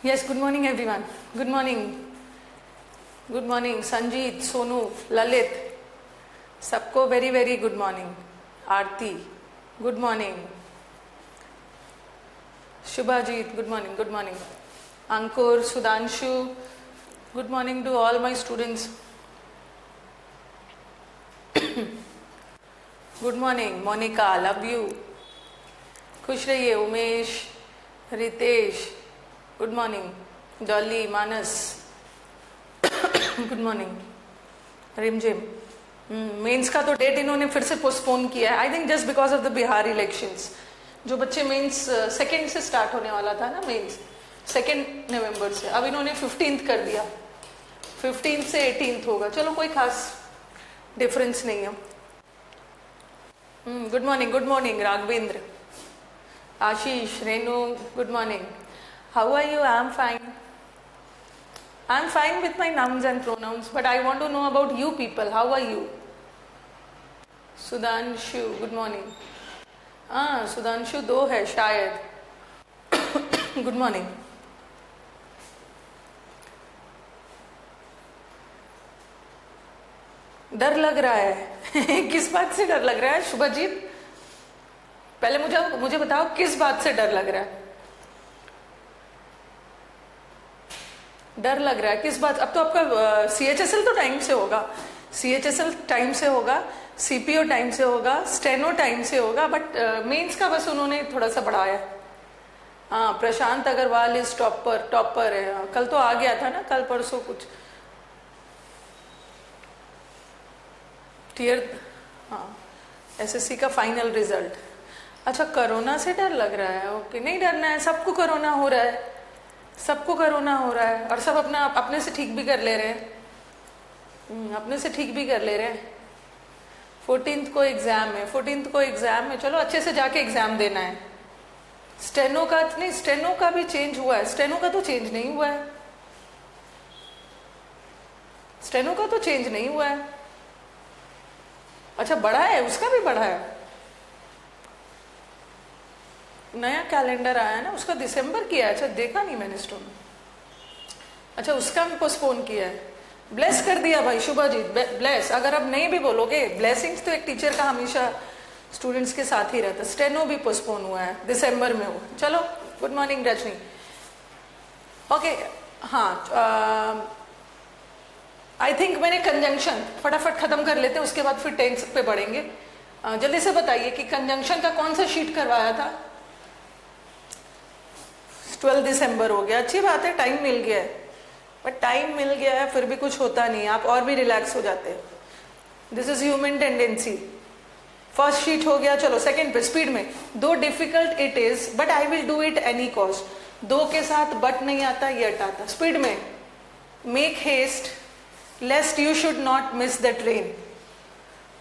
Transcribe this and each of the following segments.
Yes, good morning everyone. Good morning. Good morning Sanjeet, Sonu, Lalit. सबको very very good morning. Aarti, good morning. Shubhajit, good morning. Good morning. Ankur, Sudhanshu, good morning to all my students. Good morning Monica, love you. खुश रहिए Umesh, Ritesh, good morning Dolly, मानस, good morning रिमझिम। Mains का तो date इन्होंने फिर से postpone किया है, I think just because of the Bihar elections. जो बच्चे मेंस सेकेंड से स्टार्ट होने वाला था ना, मेंस 2 नवंबर से, अब इन्होंने 15th कर दिया। 15th से 18th होगा। चलो कोई खास डिफरेंस नहीं है। Good morning Raghavendra, Ashish, Renu, good morning. How are you? I'm fine. I'm fine with my nouns and pronouns, but I want to know about you people. How are you? Sudhanshu, good morning. Sudhanshu 2 है शायद। Good morning. डर लग रहा है। किस बात से डर लग रहा है शुभजीत? पहले मुझे बताओ किस बात से डर लग रहा है? डर लग रहा है किस बात? अब तो आपका CHSL तो टाइम से होगा, CHSL टाइम से होगा, CPO टाइम से होगा, स्टेनो टाइम से होगा, बट मेंस का बस उन्होंने थोड़ा सा बढ़ाया। हाँ, प्रशांत अग्रवाल इज टॉपर है। कल तो आ गया था ना, कल परसों कुछ टीयर। हाँ, SSC का फाइनल रिजल्ट। अच्छा, कोरोना से डर लग रहा है? ओके, नहीं डरना है, सबको कोरोना हो रहा है, सबको कोरोना हो रहा है और सब अपने से ठीक भी कर ले रहे हैं। अपने से ठीक भी कर ले रहे हैं। 14th को एग्जाम है, 14th को एग्जाम है। चलो अच्छे से जाके एग्जाम देना है। स्टेनो का नहीं, स्टेनो का भी चेंज हुआ है। स्टेनो का तो चेंज नहीं हुआ है, स्टेनो का तो चेंज नहीं हुआ है। अच्छा, बढ़ा है, उसका भी बढ़ा है। नया कैलेंडर आया ना, उसका दिसंबर किया है। अच्छा, देखा नहीं मैंने स्टोर में। अच्छा, उसका भी पोस्टपोन किया है। ब्लेस कर दिया भाई शुभाजीत, ब्लेस। अगर अब नहीं भी बोलोगे, ब्लेसिंग्स तो एक टीचर का हमेशा स्टूडेंट्स के साथ ही रहता। स्टेनो भी पोस्टपोन हुआ है, दिसंबर में हुआ। चलो, गुड मॉर्निंग रजनी। ओके, हाँ, आई थिंक मैंने कंजंक्शन फटाफट खत्म कर लेते हैं, उसके बाद फिर टेंस पे बढ़ेंगे। जल्दी से बताइए कि कंजंक्शन का कौन सा शीट करवाया था? 12 दिसंबर हो गया, अच्छी बात है, टाइम मिल गया है। बट टाइम मिल गया है फिर भी कुछ होता नहीं, आप और भी रिलैक्स हो जाते हैं। This is human tendency. First sheet हो गया, चलो सेकंड पे स्पीड में। दो difficult it is but I will do it any cost. दो के साथ बट नहीं आता, येट आता। स्पीड में, make haste lest you should not miss the train.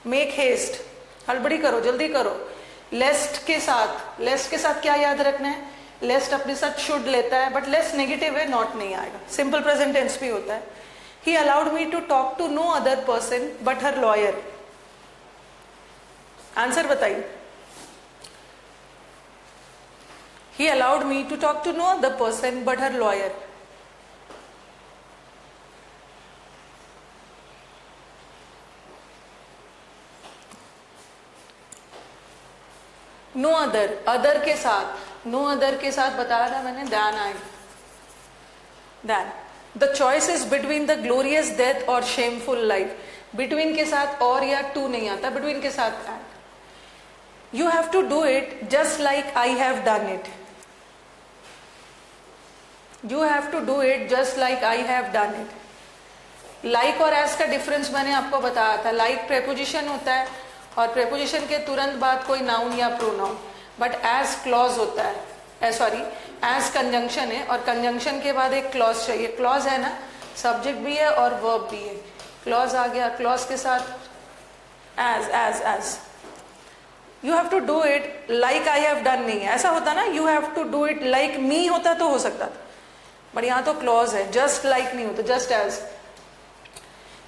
Make haste, हड़बड़ी करो, जल्दी करो। लेस्ट के साथ क्या याद रखना है? लेस्ट अपने साथ शुड लेता है, बट लेस नेगेटिव है, नॉट नहीं आएगा। सिंपल प्रेजेंट टेंस भी होता है। He allowed me to talk to no other person but her lawyer. Answer बताइए। He allowed me to talk to no other person but her lawyer. No other, other के साथ, no other के साथ बताया था मैंने, दैन आएगा। Then. The choice is between the glorious death और शेमफुल लाइफ। बिटवीन के साथ और या टू नहीं आता, बिटवीन के साथ and. You have to do it just like I have done it. You have to do it just like I have done it. Like और एज का डिफरेंस मैंने आपको बताया था। लाइक प्रेपोजिशन होता है और प्रेपोजिशन के तुरंत बाद कोई नाउन या प्रोनाउन, बट एज क्लॉज होता है। सॉरी, एज कंजंक्शन है और कंजंक्शन के बाद एक क्लॉज चाहिए। क्लॉज है ना, सब्जेक्ट भी है और वर्ब भी है। क्लॉज आ गया, क्लॉज के साथ as. You have to do it like I have done नहीं है, ऐसा होता ना। You have to do it like me होता तो हो सकता था, बट यहाँ तो क्लॉज है, जस्ट लाइक नहीं होता, just as.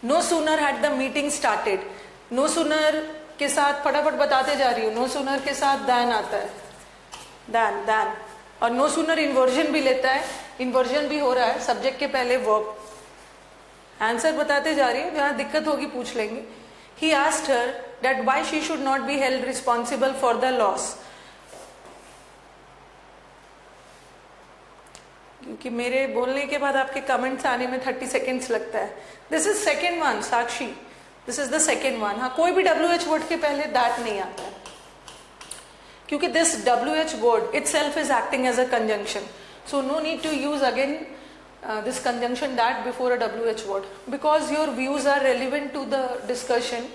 No sooner had the meeting started. No sooner के साथ फटाफट बताते जा रही हूँ। नो सूनर के साथ दैन आता है, दैन। और नो सूनर इन्वर्जन भी लेता है, इन्वर्जन भी हो रहा है, सब्जेक्ट के पहले वर्ब। आंसर बताते जा रही है, जहां दिक्कत होगी पूछ लेंगे। He asked her that why she should not be held responsible for the loss. क्योंकि मेरे बोलने के बाद आपके कमेंट्स आने में 30 सेकेंड्स लगता है। This is second one Sakshi, this is the second one. हाँ, कोई भी WH वर्ड के पहले दैट नहीं आता है, क्योंकि this WH word itself is acting as a conjunction, so no need to use again this conjunction that before a WH word, because your views are relevant to the discussion,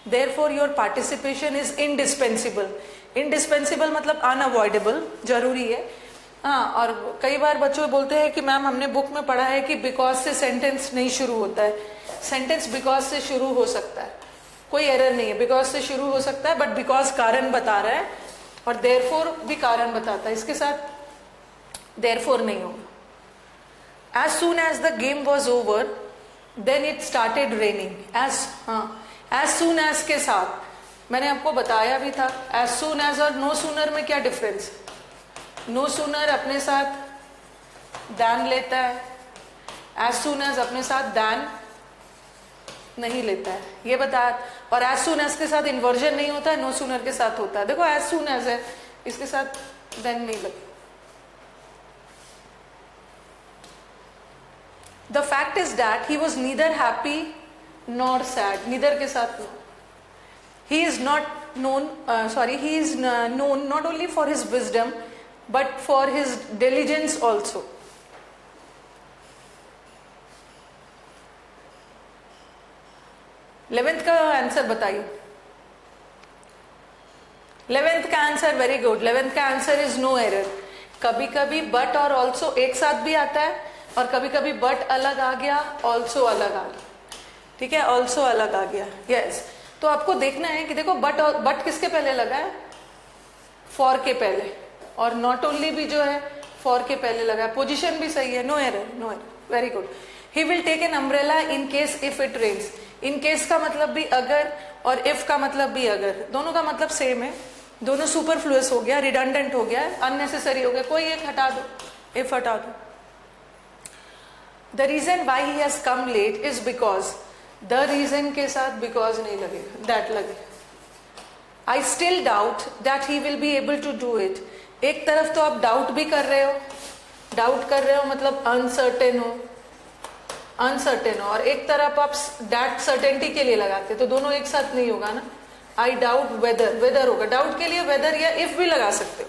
therefore your participation is indispensable. Indispensable मतलब unavoidable, जरूरी है। हाँ, और कई बार बच्चों बोलते हैं कि मैम हमने बुक में पढ़ा है कि बिकॉज से सेंटेंस नहीं शुरू होता है। सेंटेंस बिकॉज से शुरू हो सकता है, कोई एरर नहीं है, बिकॉज से शुरू हो सकता है, बट बिकॉज कारण बता रहा है और देयरफॉर भी कारण बताता है, इसके साथ देयरफॉर नहीं होगा। As soon as the game was over then it started raining. As soon as के साथ मैंने आपको बताया भी था, एज सून एज और नो सूनर में क्या डिफरेंस। नो सूनर अपने साथ दैन लेता है, एज सून एज अपने साथ दैन नहीं लेता है, ये बता। और एज सून एज के साथ इन्वर्जन नहीं होता है, नो सूनर के साथ होता है। देखो एज सून एज है, इसके साथ देन नहीं लगता। The fact is that he was neither happy nor sad, neither के साथ no. He is not known, he is known not only for his wisdom but for his diligence also. Eleventh का answer बताइए। Eleventh का answer, very good, eleventh का answer is no error. कभी कभी but और also एक साथ भी आता है, और कभी कभी बट अलग आ गया, ऑल्सो अलग आ गया, ठीक है, ऑल्सो अलग आ गया, यस। तो आपको देखना है कि देखो बट और बट किसके पहले लगा है, फॉर के पहले, और नॉट ओनली भी जो है फॉर के पहले लगा है, पोजीशन भी सही है, no error, no error, very good. He will take an umbrella in case if it rains. In case का मतलब भी अगर, और इफ का मतलब भी अगर, दोनों का मतलब सेम है, दोनों सुपरफ्लुअस हो गया, रिडंडेंट हो गया, अननेसेसरी हो गया, कोई एक हटा दो, इफ हटा दो। The reason why he has come late is because, the reason के साथ बिकॉज नहीं लगेगा, दैट लगेगा। I still doubt that he will be able to do it. एक तरफ तो आप डाउट भी कर रहे हो, डाउट कर रहे हो मतलब अनसर्टेन हो, अनसर्टेन हो, और एक तरफ आप दैट सर्टेनिटी के लिए लगाते, तो दोनों एक साथ नहीं होगा ना। आई डाउट वेदर, वेदर होगा, डाउट के लिए वेदर या इफ भी लगा सकते,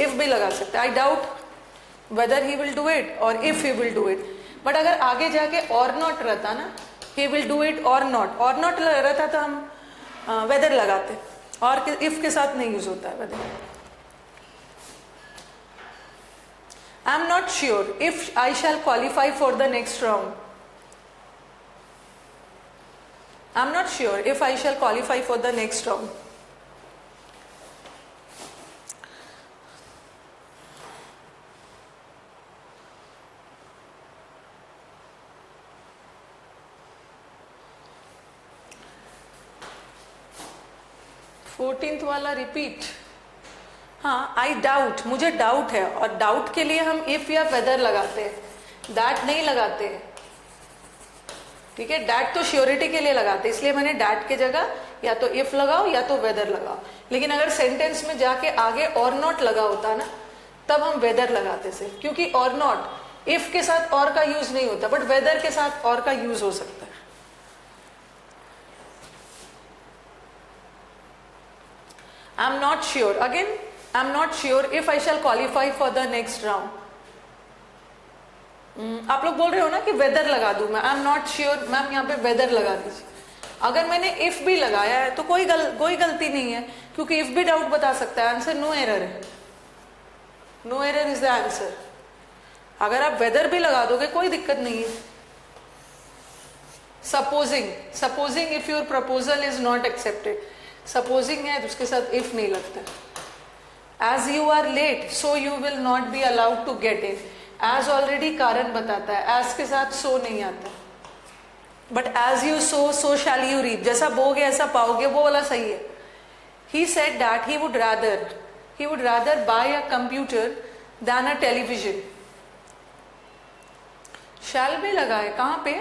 इफ भी लगा सकते। I doubt whether he will do it or if he will do it. But अगर आगे जाके और नॉट रहता ना, he will do it or not रहता तो हम वेदर लगाते, और इफ के साथ नहीं यूज होता है weather. I am not sure if I shall qualify for the next round. I am not sure if I shall qualify for the next round. Fourteenth वाला रिपीट। हाँ, आई डाउट, मुझे doubt है, और doubt के लिए हम if या weather लगाते हैं, दैट नहीं लगाते हैं, ठीक है। दैट तो श्योरिटी के लिए लगाते हैं, इसलिए मैंने दैट के जगह या तो इफ लगाओ या तो वेदर लगाओ। लेकिन अगर सेंटेंस में जाके आगे और नॉट लगा होता ना, तब हम वेदर लगाते से, क्योंकि और नॉट इफ के साथ और का यूज नहीं होता, बट वेदर के साथ और का यूज हो सकता है। I am not sure, again I am not sure if I shall qualify for the next round. आप लोग बोल रहे हो ना कि वेदर लगा दूं मैं, आई एम नॉट श्योर, मैम यहाँ पे वेदर लगा दीजिए। अगर मैंने इफ भी लगाया है तो कोई गलती नहीं है, क्योंकि इफ भी डाउट बता सकता है, आंसर नो एरर है, no error is the answer. अगर आप वेदर भी लगा दोगे कोई दिक्कत नहीं है। Supposing if your proposal is not accepted, supposing है तो उसके साथ इफ नहीं लगता। As you are late, so you will not be allowed to get in. As already कारण बताता है, as के साथ so नहीं आता। But as you sow, so shall you reap. जैसा बोगे ऐसा पाओगे, वो वाला सही है। He said that he would rather buy a computer than a television. शैल भी लगा है, कहाँ पे?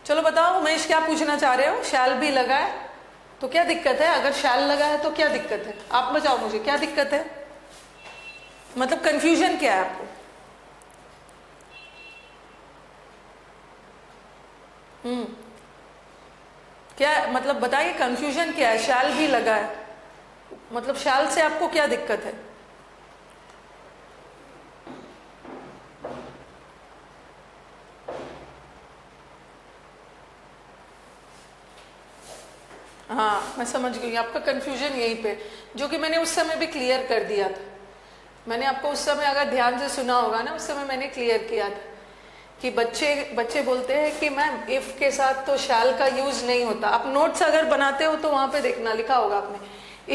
चलो बताओ उमेश, क्या पूछना चाह रहे हो? शैल भी लगा है तो क्या दिक्कत है? अगर शैल लगा है तो क्या दिक्कत है? आप बताओ मुझे, क्या दिक्कत है? मतलब कंफ्यूजन क्या है आपको? क्या मतलब बताइए, कंफ्यूजन क्या है? शैल भी लगा है मतलब शैल से आपको क्या दिक्कत है? हाँ मैं समझ गई आपका कंफ्यूजन यहीं पे, जो कि मैंने उस समय भी क्लियर कर दिया था। मैंने आपको उस समय अगर ध्यान से सुना होगा ना, उस समय मैंने क्लियर किया था कि बच्चे बोलते हैं कि मैम इफ के साथ तो शैल का यूज नहीं होता। आप नोट्स अगर बनाते हो तो वहां पे देखना लिखा होगा आपने,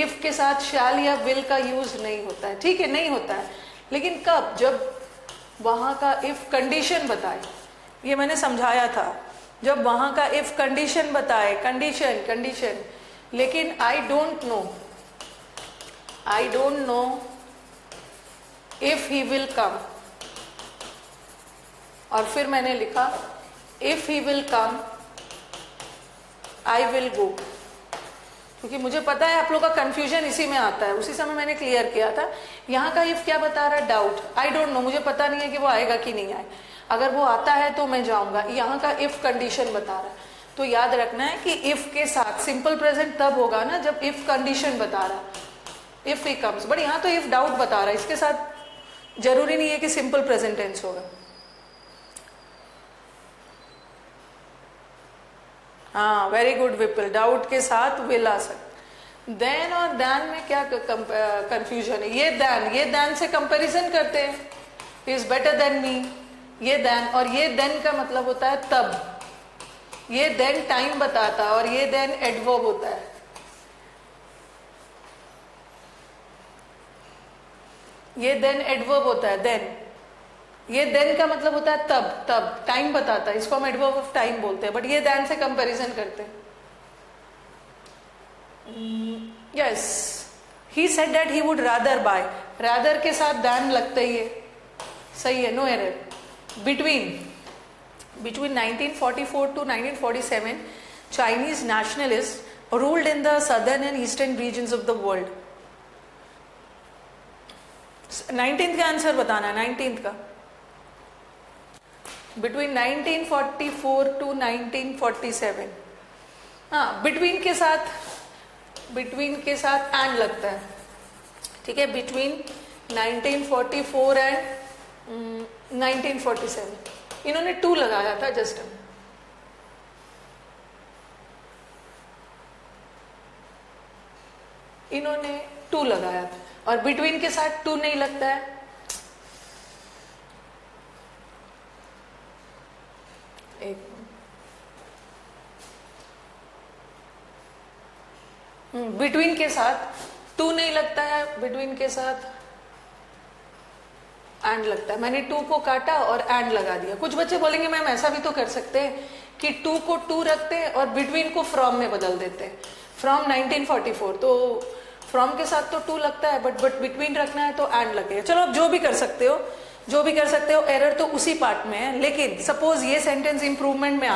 इफ के साथ शैल या विल का यूज नहीं होता है। ठीक है, नहीं होता है, लेकिन कब? जब वहां का इफ कंडीशन बताए, ये मैंने समझाया था। जब वहां का इफ कंडीशन बताए, कंडीशन, लेकिन I don't know if he will come, और फिर मैंने लिखा if he will come I will go, क्योंकि मुझे पता है आप लोग का कंफ्यूजन इसी में आता है। उसी समय मैंने क्लियर किया था। यहाँ का इफ क्या बता रहा है? डाउट, आई डोंट नो, मुझे पता नहीं है कि वो आएगा कि नहीं आए। अगर वो आता है तो मैं जाऊंगा। यहाँ का इफ कंडीशन बता रहा है, तो याद रखना है कि इफ के साथ सिंपल प्रेजेंट तब होगा ना जब इफ कंडीशन बता रहा है, इफ ही कम्स। बट यहाँ तो इफ डाउट बता रहा है, इसके साथ जरूरी नहीं है कि सिंपल प्रेजेंट टेंस होगा। हाँ वेरी गुड विपिल, डाउट के साथ विल आ सकता। देन और दैन में क्या कंफ्यूजन है? ये देन से कंपैरिजन करते हैं, इज बेटर देन मी, ये देन, और ये देन का मतलब होता है तब। ये देन टाइम बताता है और ये देन एडवर्ब होता है। ये देन एडवर्ब होता है, देन। ये देन का मतलब होता है तब टाइम बताता है, इसको हम एडवर्ब ऑफ टाइम बोलते हैं। बट ये देन से कंपैरिजन करते हैं। Yes, he said that he would rather buy, rather के साथ देन लगता ही है, सही है, no error. Between 1944 to 1947, Chinese nationalists ruled in the southern and eastern regions of the world. 19th का आंसर बताना है, 19th का। Between 1944 to 1947, हाँ between के साथ एंड लगता है, ठीक है। Between 1944 and 1947 इन्होंने 2 लगाया था जस्ट। इन्होंने 2 लगाया था, और बिटवीन के साथ 2 नहीं लगता है। एक बिटवीन के साथ 2 नहीं लगता है, बिटवीन के साथ एंड लगता है। मैंने 2 को काटा और एंड लगा दिया। कुछ बच्चे बोलेंगे मैम ऐसा भी तो कर सकते हैं कि 2 को 2 रखते हैं और बिटवीन को फ्रॉम में बदल देते हैं। फ्रॉम 1944, तो फ्रॉम के साथ तो 2 लगता है, बट बिटवीन रखना है तो एंड लगेगा। चलो आप जो भी कर सकते हो, एरर तो उसी पार्ट में है। लेकिन सपोज ये सेंटेंस इंप्रूवमेंट में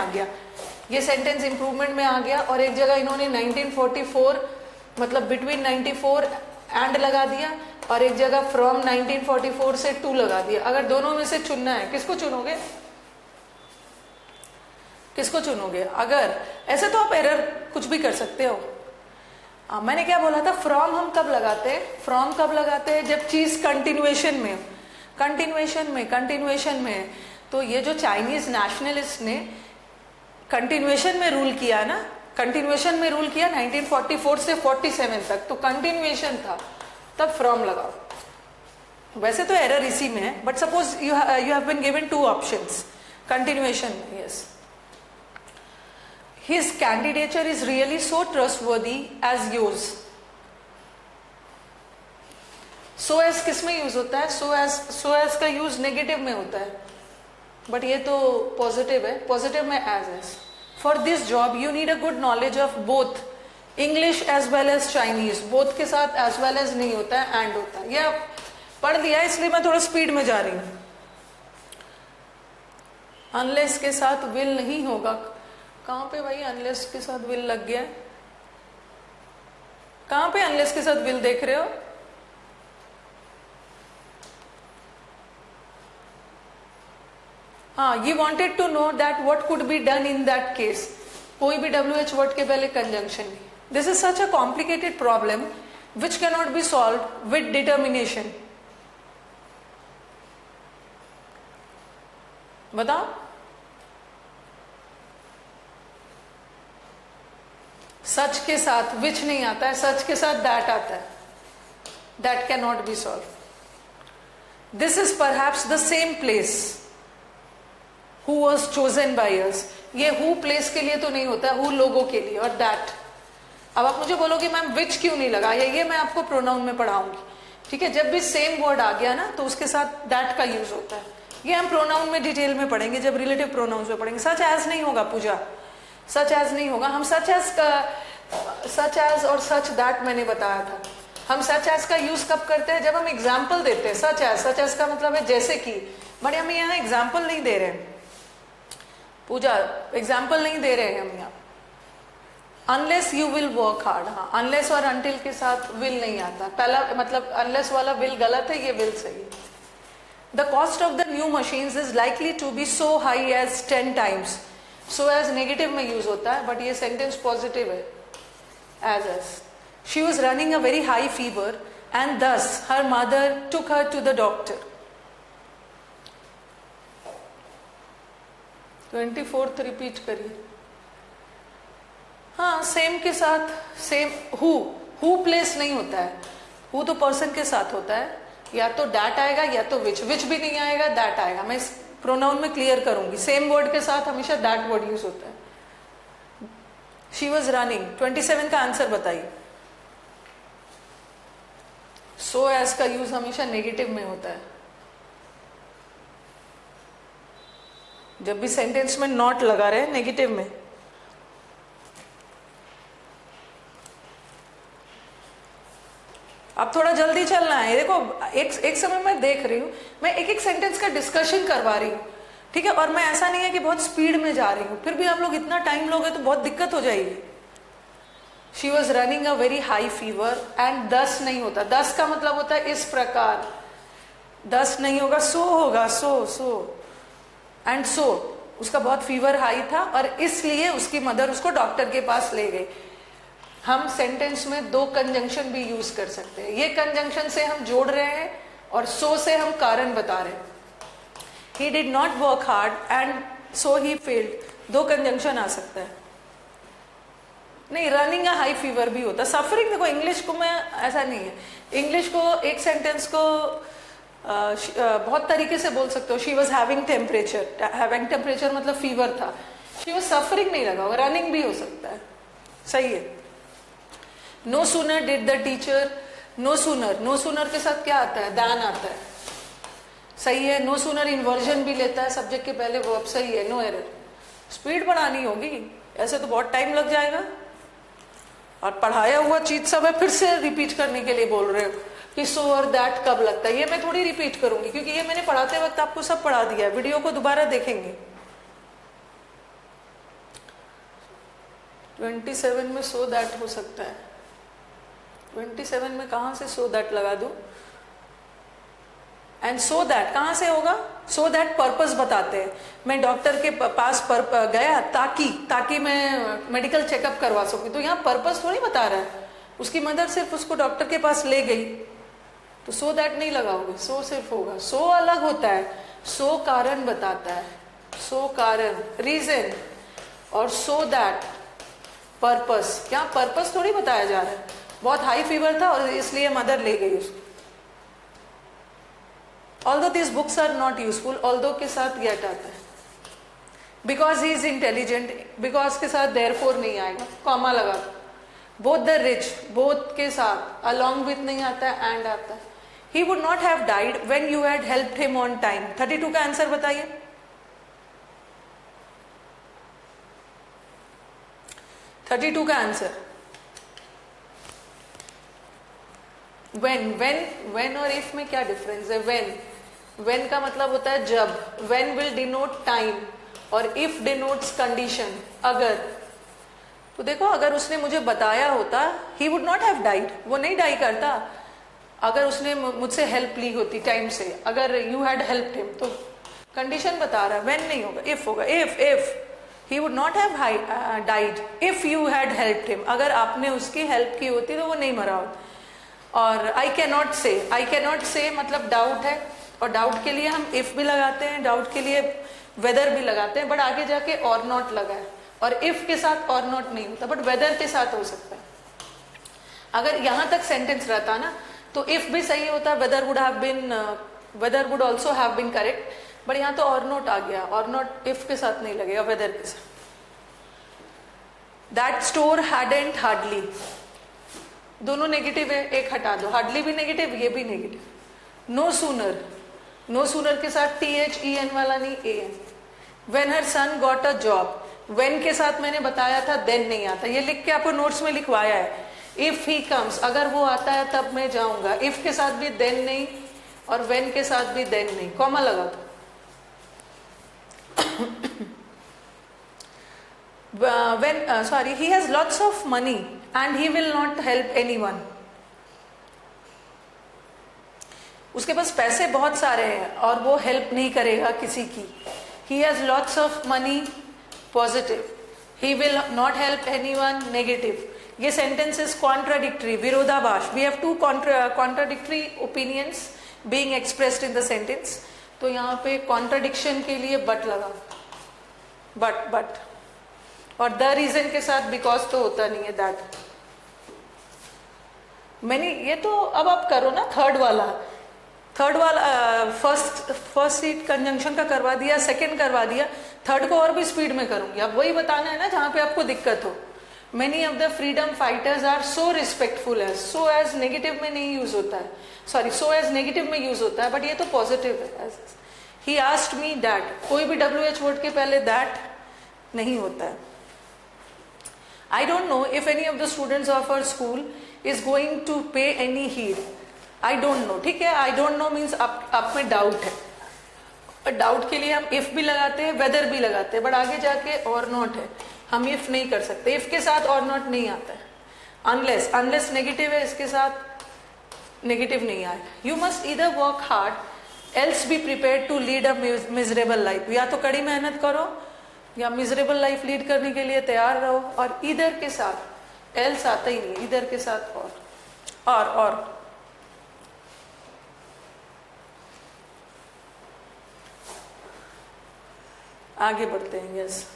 आ गया, और एक जगह इन्होंने 1944 मतलब बिटवीन 94 एंड लगा दिया, और एक जगह फ्रॉम 1944 से 2 लगा दिया। अगर दोनों में से चुनना है, किसको चुनोगे? अगर ऐसे तो आप एरर कुछ भी कर सकते हो। मैंने क्या बोला था, फ्रॉम हम कब लगाते हैं? जब चीज कंटिन्यूएशन में। तो ये जो चाइनीज नेशनलिस्ट ने कंटिन्यूएशन में रूल किया ना, 1944 से 47 तक, तो कंटिन्यूएशन था, तब फ्रॉम लगाओ। वैसे तो एरर इसी में है, but suppose you have been given 2 options continuation में। Yes, his candidature is really so trustworthy as yours. So as किस में यूज होता है? सो एज का यूज नेगेटिव में होता है, बट ये तो पॉजिटिव है। पॉजिटिव में एज है। For this job you need a good knowledge of both English as well as Chinese. Both के साथ एज वेल एज नहीं होता है, एंड होता है। ये आप पढ़ लिया है, इसलिए मैं थोड़ा स्पीड में जा रही हूँ। अनलेस के साथ विल नहीं होगा। कहाँ पे भाई अनलेस के साथ विल लग गया है? कहाँ पे अनलेस के साथ विल देख रहे हो? हाँ, ये wanted to know that what could be done in that case. कोई भी WH वर्ड के पहले कंजंक्शन नहीं। This is such a complicated problem which can not be solve with determination. बताओ, सच के साथ विच नहीं आता है, सच के साथ दैट आता है। That can not be solve. This is perhaps the same place who was chosen by us. ये हु प्लेस के लिए तो नहीं होता, हु लोगों के लिए। और दैट, अब आप मुझे बोलोगे मैम विच क्यों नहीं लगा, ये मैं आपको प्रोनाउन में पढ़ाऊंगी, ठीक है। जब भी सेम वर्ड आ गया ना तो उसके साथ दैट का यूज होता है। ये हम प्रोनाउन में डिटेल में पढ़ेंगे, जब रिलेटिव प्रोनाउंस में पढ़ेंगे। सच एज नहीं होगा पूजा, सच एज नहीं होगा। हम सच एज और सच दैट मैंने बताया था। हम सच एज का यूज कब करते हैं? जब हम एग्जाम्पल देते हैं। सच एज का मतलब है जैसे कि, बट हम यहाँ एग्जाम्पल नहीं दे रहे हैं पूजा, एग्जाम्पल नहीं दे रहे हैं हम यहाँ। Unless you will work hard, हाँ, अनलेस और अनटिल के साथ विल नहीं आता। पहला मतलब अनलेस वाला विल गलत है, ये विल सही है। The cost of the new machines is likely to be so high as 10 times। So as negative में यूज होता है, बट ये सेंटेंस पॉजिटिव है। As she was running a very high fever and thus her mother took her to the doctor. 24th repeat करिए। हाँ, same के साथ same. Who plays नहीं होता है, हु तो पर्सन के साथ होता है। या तो दैट आएगा या तो विच भी नहीं आएगा, दैट आएगा। मैं इस प्रोनाउन में क्लियर करूंगी। सेम वर्ड के साथ हमेशा दैट वर्ड यूज होता है। She was running. 27 का आंसर बताइए। सो एज का यूज हमेशा नेगेटिव में होता है। जब भी सेंटेंस में नॉट लगा रहे नेगेटिव में। अब थोड़ा जल्दी चलना है। देखो एक समय मैं देख रही हूँ, मैं एक सेंटेंस का डिस्कशन करवा रही हूँ, ठीक है। और मैं ऐसा नहीं है कि बहुत स्पीड में जा रही हूँ, फिर भी आप लोग इतना टाइम लोगे तो बहुत दिक्कत हो जाएगी। She was running a very high fever and दस नहीं होता। दस का मतलब होता है इस प्रकार, दस नहीं होगा, सो होगा, सो एंड सो। उसका बहुत फीवर हाई था और इसलिए उसकी मदर उसको डॉक्टर के पास ले गई। हम सेंटेंस में दो कंजंक्शन भी यूज कर सकते हैं। ये कंजंक्शन से हम जोड़ रहे हैं और सो से हम कारण बता रहे हैं। ही did not work hard and so he failed. दो कंजंक्शन आ सकता है। नहीं, रनिंग अ हाई फीवर भी होता है। सफरिंग, देखो इंग्लिश को मैं ऐसा नहीं है, इंग्लिश को एक सेंटेंस को बहुत तरीके से बोल सकते हो। She was having temperature, having temperature मतलब फीवर था। शी वॉज सफरिंग नहीं लगा होगा, रनिंग भी हो सकता है। सही है। No sooner did the teacher. No sooner के साथ क्या आता है? दैन आता है। सही है। नो सूनर इन्वर्जन भी लेता है सब्जेक्ट के पहले वर्ब। सही है, नो एरर। स्पीड बढ़ानी होगी, ऐसे तो बहुत टाइम लग जाएगा। और पढ़ाया हुआ चीज सब है, फिर से रिपीट करने के लिए बोल रहे हो कि सो और दैट कब लगता है। ये मैं थोड़ी रिपीट करूंगी क्योंकि ये मैंने पढ़ाते वक्त आपको सब पढ़ा दिया है। वीडियो को दोबारा देखेंगे। 27 में सो दैट हो सकता है। 27 में कहां से सो दैट लगा दूं? एंड सो दैट कहां से होगा? सो दैट पर्पस बताते हैं। मैं डॉक्टर के पास गया ताकि मैं मेडिकल चेकअप करवा सकूं। तो यहाँ पर्पस थोड़ी बता रहा है। उसकी मदर सिर्फ उसको डॉक्टर के पास ले गई, तो सो दैट नहीं लगाओगे, सो सिर्फ होगा। सो अलग होता है, सो कारण बताता है, सो कारण रीजन, और सो दैट पर्पस। यहाँ पर्पस थोड़ी बताया जा रहा है। बहुत हाई फीवर था और इसलिए मदर ले गई उसको। Although this books are not useful, although के साथ गेट आता है। Because he is intelligent, because के साथ देयरफॉर नहीं आएगा, कॉमा लगा दो। बोथ द रिच, बोथ के साथ अलॉन्ग विथ नहीं आता है, एंड आता है। He would not have died when you had helped him on time. 32 का आंसर बताइए। 32 का आंसर when और if में क्या डिफरेंस है? when का मतलब होता है जब। when will denote time और इफ डिनोट्स कंडीशन, अगर। तो देखो अगर उसने मुझे बताया होता, he would not have died, वो नहीं डाई करता। अगर उसने मुझसे हेल्प ली होती टाइम से, अगर यू हैड हेल्प हिम, तो कंडीशन बता रहा है, व्हेन नहीं होगा, इफ होगा। If he would not have died if you had helped him, अगर आपने उसकी हेल्प की होती तो वो नहीं मरा होता। और आई कैन नॉट से मतलब डाउट है, और डाउट के लिए हम इफ भी लगाते हैं, डाउट के लिए वेदर भी लगाते हैं, बट आगे जाके और नॉट लगा है, और इफ के साथ और नॉट नहीं होता, बट वेदर के साथ हो सकता है। अगर यहां तक सेंटेंस रहता ना तो इफ भी सही होता, whether would also have been correct, but यहाँ तो और नॉट आ गया, और नॉट इफ के साथ नहीं लगेगा, वेदर के साथ। दैट स्टोर हैडंट हार्डली, दोनों नेगेटिव है, एक हटा दो, हार्डली भी नेगेटिव, ये भी नेगेटिव। नो सूनर के साथ THEN वाला नहीं, AN। When her sun got a job, when के साथ मैंने बताया था, देन नहीं आता, ये लिख के आपको नोट्स में लिखवाया है। इफ ही कम्स, अगर वो आता है तब मैं जाऊंगा, इफ के साथ भी देन नहीं, और व्हेन के साथ भी देन नहीं, कॉमा लगा दो। he has lots of money and he will not help anyone, उसके पास पैसे बहुत सारे हैं और वो हेल्प नहीं करेगा किसी की। he has lots of money, positive, he will not help anyone, negative। ये सेंटेंस इज कॉन्ट्राडिक्टरी, विरोधाभास, we have two contradictory opinions being expressed in the sentence. तो यहाँ पे कॉन्ट्राडिक्शन के लिए बट लगा, बट, और द रीजन के साथ बिकॉज तो होता नहीं है, दैट। मैंने ये तो अब आप करो ना, थर्ड वाला फर्स्ट सीट कंजंक्शन का करवा दिया, सेकंड करवा दिया, थर्ड को और भी स्पीड में करूंगी। अब वही बताना है ना जहां पे आपको दिक्कत हो। Many of the freedom fighters are so respectful as, so as negative में नहीं यूज होता है, सॉरी so as नेगेटिव में यूज होता है, बट ये तो पॉजिटिव है। He asked me that, कोई भी WH वर्ड के पहले that नहीं होता है। I don't know if any of the students of our school is going to pay any heed। I don't know, ठीक है, I don't know means आप में डाउट है, और डाउट के लिए हम if भी लगाते हैं, वेदर भी लगाते हैं, बट आगे जाके और नॉट है, हम इफ नहीं कर सकते, इफ के साथ और नॉट नहीं आता है। अनलेस नेगेटिव है, इसके साथ नेगेटिव नहीं आए। You must either work hard else be prepare to lead a miserable life, या तो कड़ी मेहनत करो या मिजरेबल लाइफ लीड करने के लिए तैयार रहो, और ईदर के साथ, एल्स आता ही नहीं, ईदर के साथ और आगे बढ़ते हैं। यस,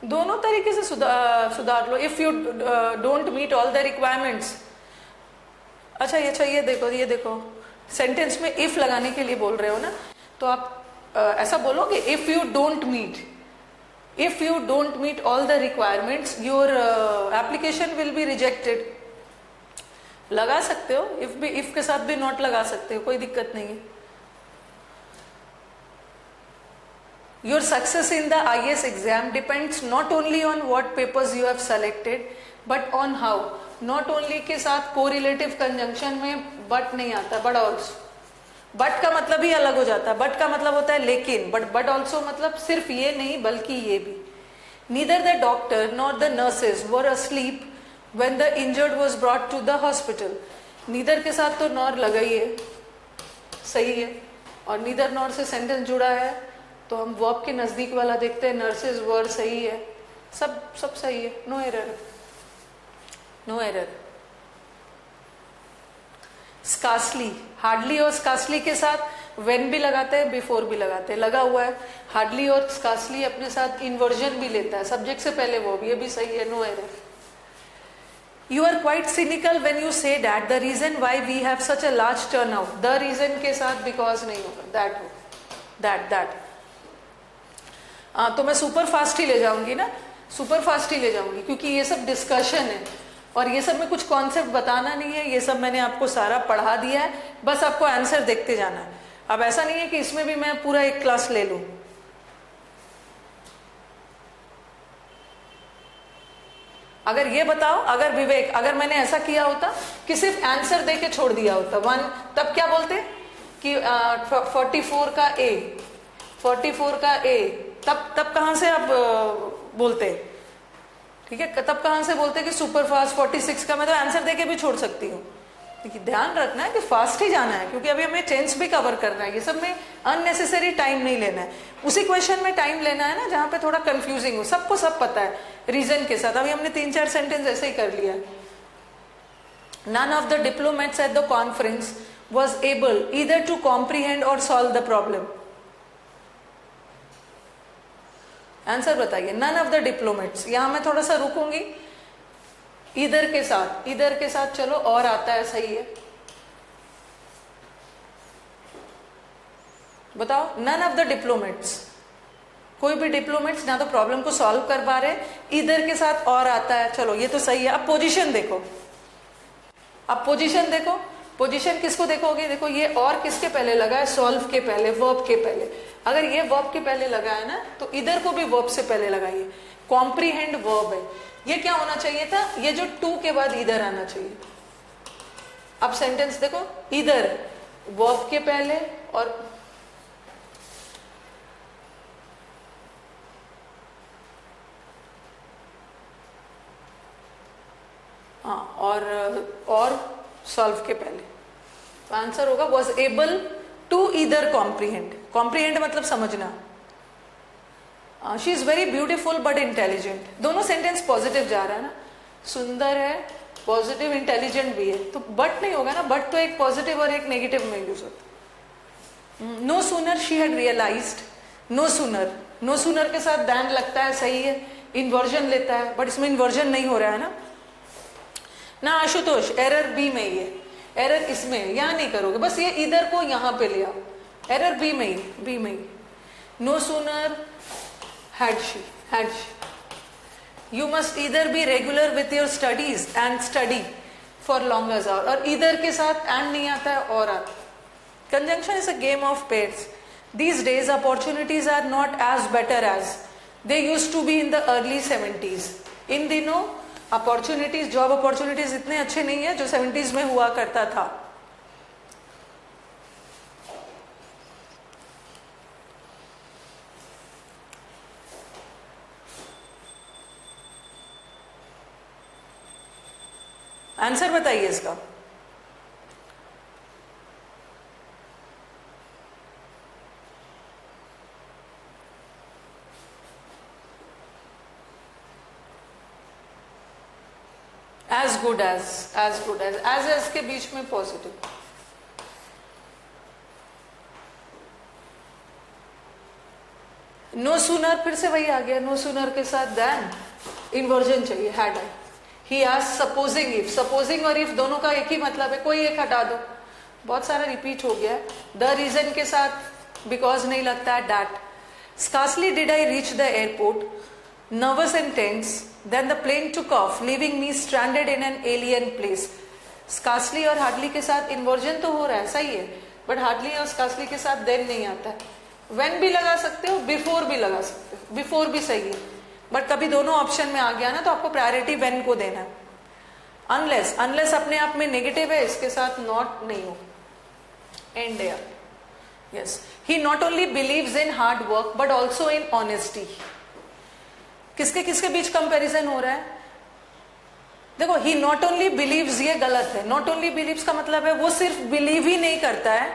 दोनों तरीके से सुधार लो। If you don't meet all the requirements, अच्छा ये देखो सेंटेंस में इफ लगाने के लिए बोल रहे हो ना, तो आप ऐसा बोलोगे, if you don't meet all the requirements your application will be rejected, लगा सकते हो। इफ के साथ भी नॉट लगा सकते हो, कोई दिक्कत नहीं है। Your success in the IAS exam depends not only on what papers you have selected, but on how। Not only के साथ correlative conjunction में but नहीं आता, but also। but का मतलब ही अलग हो जाता है, but का मतलब होता है लेकिन, but also मतलब सिर्फ ये नहीं बल्कि ये भी। Neither the doctor nor the nurses were asleep when the injured was brought to the hospital। neither के साथ तो nor लगा ही है, सही है, और neither nor से sentence जुड़ा है, तो हम वर्ब के नजदीक वाला देखते हैं, नर्सेज वर सही है, सब सही है, नो एरर। स्कार्सली, हार्डली और स्कार्सली के साथ व्हेन भी लगाते हैं, बिफोर भी लगाते हैं, लगा हुआ है। हार्डली और स्कार्सली अपने साथ इन्वर्जन भी लेता है, सब्जेक्ट से पहले वो भी, ये भी सही है, no error. You are quite cynical when you say that the reason why we have such a large turnout, the reason के साथ बिकॉज नहीं होगा, दैट हो, दैट। तो मैं सुपर फास्ट ही ले जाऊंगी ना, सुपर फास्ट ही ले जाऊंगी, क्योंकि ये सब डिस्कशन है और ये सब में कुछ कॉन्सेप्ट बताना नहीं है, ये सब मैंने आपको सारा पढ़ा दिया है, बस आपको आंसर देखते जाना है। अब ऐसा नहीं है कि इसमें भी मैं पूरा एक क्लास ले लूं। अगर ये बताओ, अगर विवेक, अगर मैंने ऐसा किया होता कि सिर्फ आंसर दे के छोड़ दिया होता 1, तब क्या बोलते? कि 44 का ए, 44 का ए, तब कहां से आप बोलते, ठीक है, तब कहां से बोलते कि सुपर फास्ट 46 का मैं तो आंसर देके भी छोड़ सकती हूँ। देखिए ध्यान रखना है कि फास्ट ही जाना है, क्योंकि अभी हमें टेंस भी कवर करना है, ये सब में अननेसेसरी टाइम नहीं लेना है। उसी क्वेश्चन में टाइम लेना है ना जहां पे थोड़ा कंफ्यूजिंग हो, सबको सब पता है रीजन के साथ। अभी हमने 3-4 सेंटेंस ऐसे ही कर लिया। None of the diplomats at the conference was able either to comprehend और सॉल्व द प्रॉब्लम। आंसर बताइए। नन ऑफ द डिप्लोमेट्स, यहां मैं थोड़ा सा रुकूंगी, इधर के साथ, इधर के साथ चलो, और आता है, सही है, बताओ। नन ऑफ द डिप्लोमेट्स, कोई भी डिप्लोमेट्स ना तो प्रॉब्लम को सॉल्व कर पा रहे, इधर के साथ और आता है, चलो ये तो सही है। अब पोजीशन देखो, अब पोजीशन देखो, पोजीशन किसको देखोगे, देखो ये और किसके पहले लगा है, सॉल्व के पहले, वर्ब के पहले। अगर ये वर्ब के पहले लगा है ना तो इधर को भी वर्ब से पहले लगाइए। कॉम्प्रीहेंड वर्ब है, ये क्या होना चाहिए था, ये जो टू के बाद इधर आना चाहिए। अब सेंटेंस देखो, इधर वर्ब के पहले और हाँ, और सॉल्व के पहले, तो आंसर होगा वॉज एबल टू इधर कॉम्प्रीहेंड। कॉम्प्रीहेंड मतलब समझना। She is very beautiful but intelligent, दोनों सेंटेंस पॉजिटिव जा रहा है ना, सुंदर है, पॉजिटिव, इंटेलिजेंट भी है, तो बट नहीं होगा ना, बट तो एक पॉजिटिव और एक नेगेटिव में यूज होता है। No sooner she had realised, no sooner, no sooner के साथ दैन लगता है, सही है, इन्वर्जन लेता है, बट इसमें इन्वर्जन नहीं हो रहा है ना आशुतोष, एरर बी में ही है, एरर इसमें, यहां नहीं करोगे, बस ये इधर को यहां पे ले आओ, एरर बी में ही, बी में ही। No sooner had she, you must either be regular with your studies and study for longer hours, और इधर के साथ and नहीं आता है, और आता है। Conjunction is a game of pairs. These days opportunities are not as better as they used to be in the early 70s. इन दिनों अपॉर्चुनिटीज, जॉब अपॉर्चुनिटीज इतने अच्छे नहीं है जो 70s में हुआ करता था। आंसर बताइए इसका। As good as, as good as के बीच में पॉजिटिव। नो सूनर, फिर से वही आ गया, नो सूनर के साथ देन इन्वर्जन चाहिए, हैड आई। ही आज सपोजिंग इफ, सपोजिंग और इफ दोनों का एक ही मतलब है, कोई एक हटा दो, बहुत सारा रिपीट हो गया है। द रीजन के साथ बिकॉज नहीं लगता है, that. Scarcely did I reach the airport, nervous and tense, then the plane took off leaving me stranded in an alien place. Scarcely और हार्डली के साथ इन्वर्जन तो हो रहा है, सही है, बट हार्डली और स्कार्सली के साथ देन नहीं आता है। व्हेन भी लगा सकते हो, बिफोर भी लगा सकते हो, बिफोर भी सही है, बट कभी दोनों ऑप्शन में आ गया ना तो आपको प्रायोरिटी व्हेन को देना है। अनलेस, अनलेस अपने आप में नेगेटिव है, इसके साथ नॉट नहीं हो, and yes. He not only believes in hard work but also in honesty. किसके किसके बीच कंपैरिजन हो रहा है, देखो, ही नॉट ओनली बिलीव्स, ये गलत है। नॉट ओनली बिलीव्स का मतलब है वो सिर्फ बिलीव ही नहीं करता है,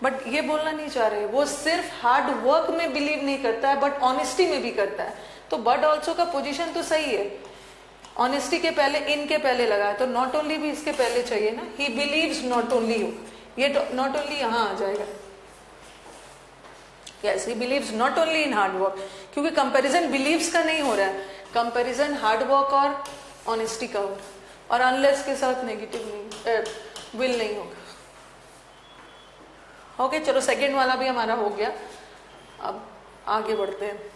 बट ये बोलना नहीं चाह रहे, वो सिर्फ हार्ड वर्क में बिलीव नहीं करता है बट ऑनेस्टी में भी करता है। तो बट ऑल्सो का पोजीशन तो सही है, ऑनेस्टी के पहले, इन के पहले लगा है, तो नॉट ओनली भी इसके पहले चाहिए ना। ही बिलीव्स नॉट ओनली हो, ये नॉट ओनली यहां आ जाएगा। Yes, he believes not only in hard work, क्योंकि कंपैरिजन बिलीव्स का नहीं हो रहा है, कंपैरिजन हार्ड वर्क और ऑनेस्टी का हो रहा है, और अनलेस के साथ नेगेटिव नहीं, विल नहीं होगा। ओके, चलो सेकेंड वाला भी हमारा हो गया, अब आगे बढ़ते हैं।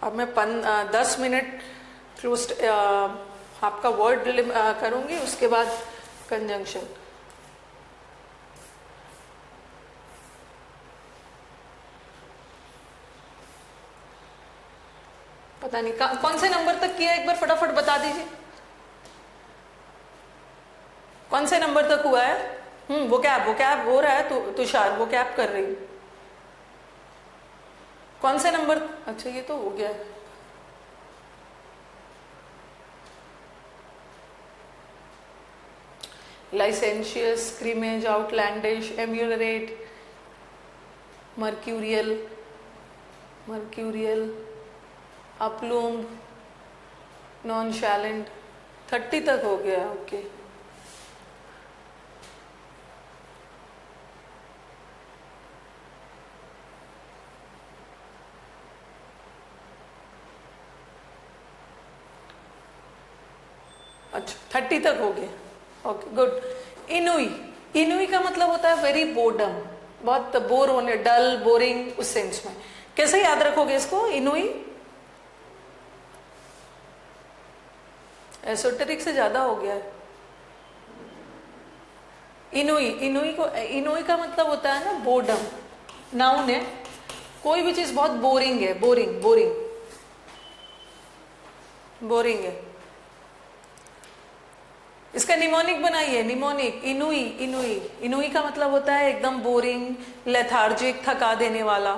अब मैं 10 मिनट क्लोज आपका वर्ड करूंगी, उसके बाद कंजंक्शन। पता नहीं कौन से नंबर तक किया, एक बार फटाफट बता दीजिए। कौन से नंबर तक हुआ है? वो कैब हो रहा है। तुषार वो कैब कर रही। कौन से नंबर? अच्छा ये तो हो गया। लाइसेंशियस, स्क्रीमेज, आउटलैंडिश, एम्यूलरेट, मर्क्यूरियल, अपलूम, नॉन शैलेंट। 30 तक हो गया। ओके अच्छा 30 तक हो गया। Okay good. इनुई का मतलब होता है वेरी बोर्डम, बहुत बोर होने, डल, बोरिंग, उस सेंस में। कैसे याद रखोगे इसको? इनुई एसोटेरिक से ज्यादा हो गया है। इनुई का मतलब होता है ना बोर्डम, नाउन है। कोई भी चीज बहुत बोरिंग है, बोरिंग है। इसका निमोनिक बनाइए, निमोनिक। इनुई का मतलब होता है एकदम बोरिंग, लेथार्जिक, थका देने वाला।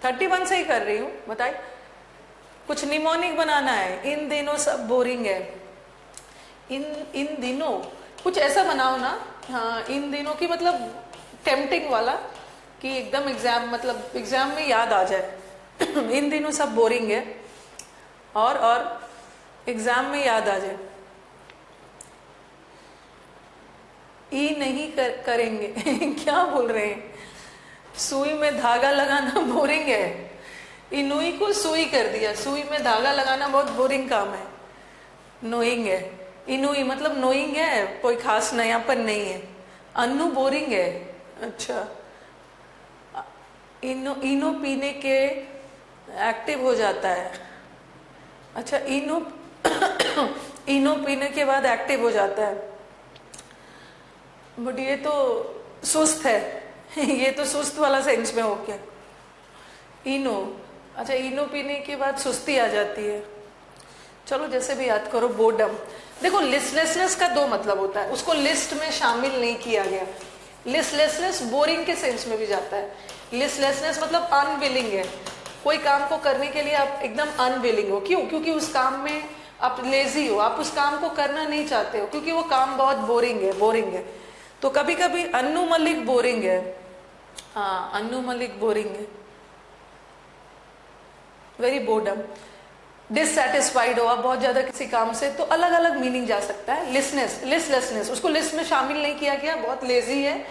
31 से ही कर रही हूं, बताइए। कुछ निमोनिक बनाना है। इन दिनों सब बोरिंग है। इन दिनों कुछ ऐसा बनाओ ना। हाँ, इन दिनों की मतलब टेम्पटिंग वाला, कि एकदम एग्जाम में याद आ जाए। इन दिनों सब बोरिंग है, और एग्जाम में याद आ जाए। नहीं करेंगे। क्या बोल रहे हैं? सुई में धागा लगाना बोरिंग है। इनुई को सुई कर दिया। सुई में धागा लगाना बहुत बोरिंग काम है। नोइंग है। इनुई मतलब नोइंग है, कोई खास नयापन नहीं है। अन्नू बोरिंग है। अच्छा, इनो पीने के एक्टिव हो जाता है। अच्छा, इनो पीने के बाद एक्टिव हो जाता है। बट ये तो सुस्त है। ये तो सुस्त वाला सेंस में हो गया। इनो, अच्छा, इनो पीने के बाद सुस्ती आ जाती है। चलो जैसे भी याद करो। बोर्डम, देखो लिस्टलेसनेस का 2 मतलब होता है, उसको लिस्ट में शामिल नहीं किया गया। लिस्टलेसनेस बोरिंग के सेंस में भी जाता है। लिस्टलेसनेस मतलब अनविलिंग है। कोई काम को करने के लिए आप एकदम अनविलिंग हो। क्यों? क्योंकि उस काम में आप लेजी हो, आप उस काम को करना नहीं चाहते हो, क्योंकि वो काम बहुत बोरिंग है। तो कभी कभी अन्नू मलिक बोरिंग है। हाँ, अन्नू मलिक बोरिंग है, वेरी बोर्डम। डिससेटिस्फाइड हो आप बहुत ज्यादा किसी काम से, तो अलग अलग मीनिंग जा सकता है। लिस्टलेसनेस, उसको लिस्ट में शामिल नहीं किया गया, बहुत लेजी है।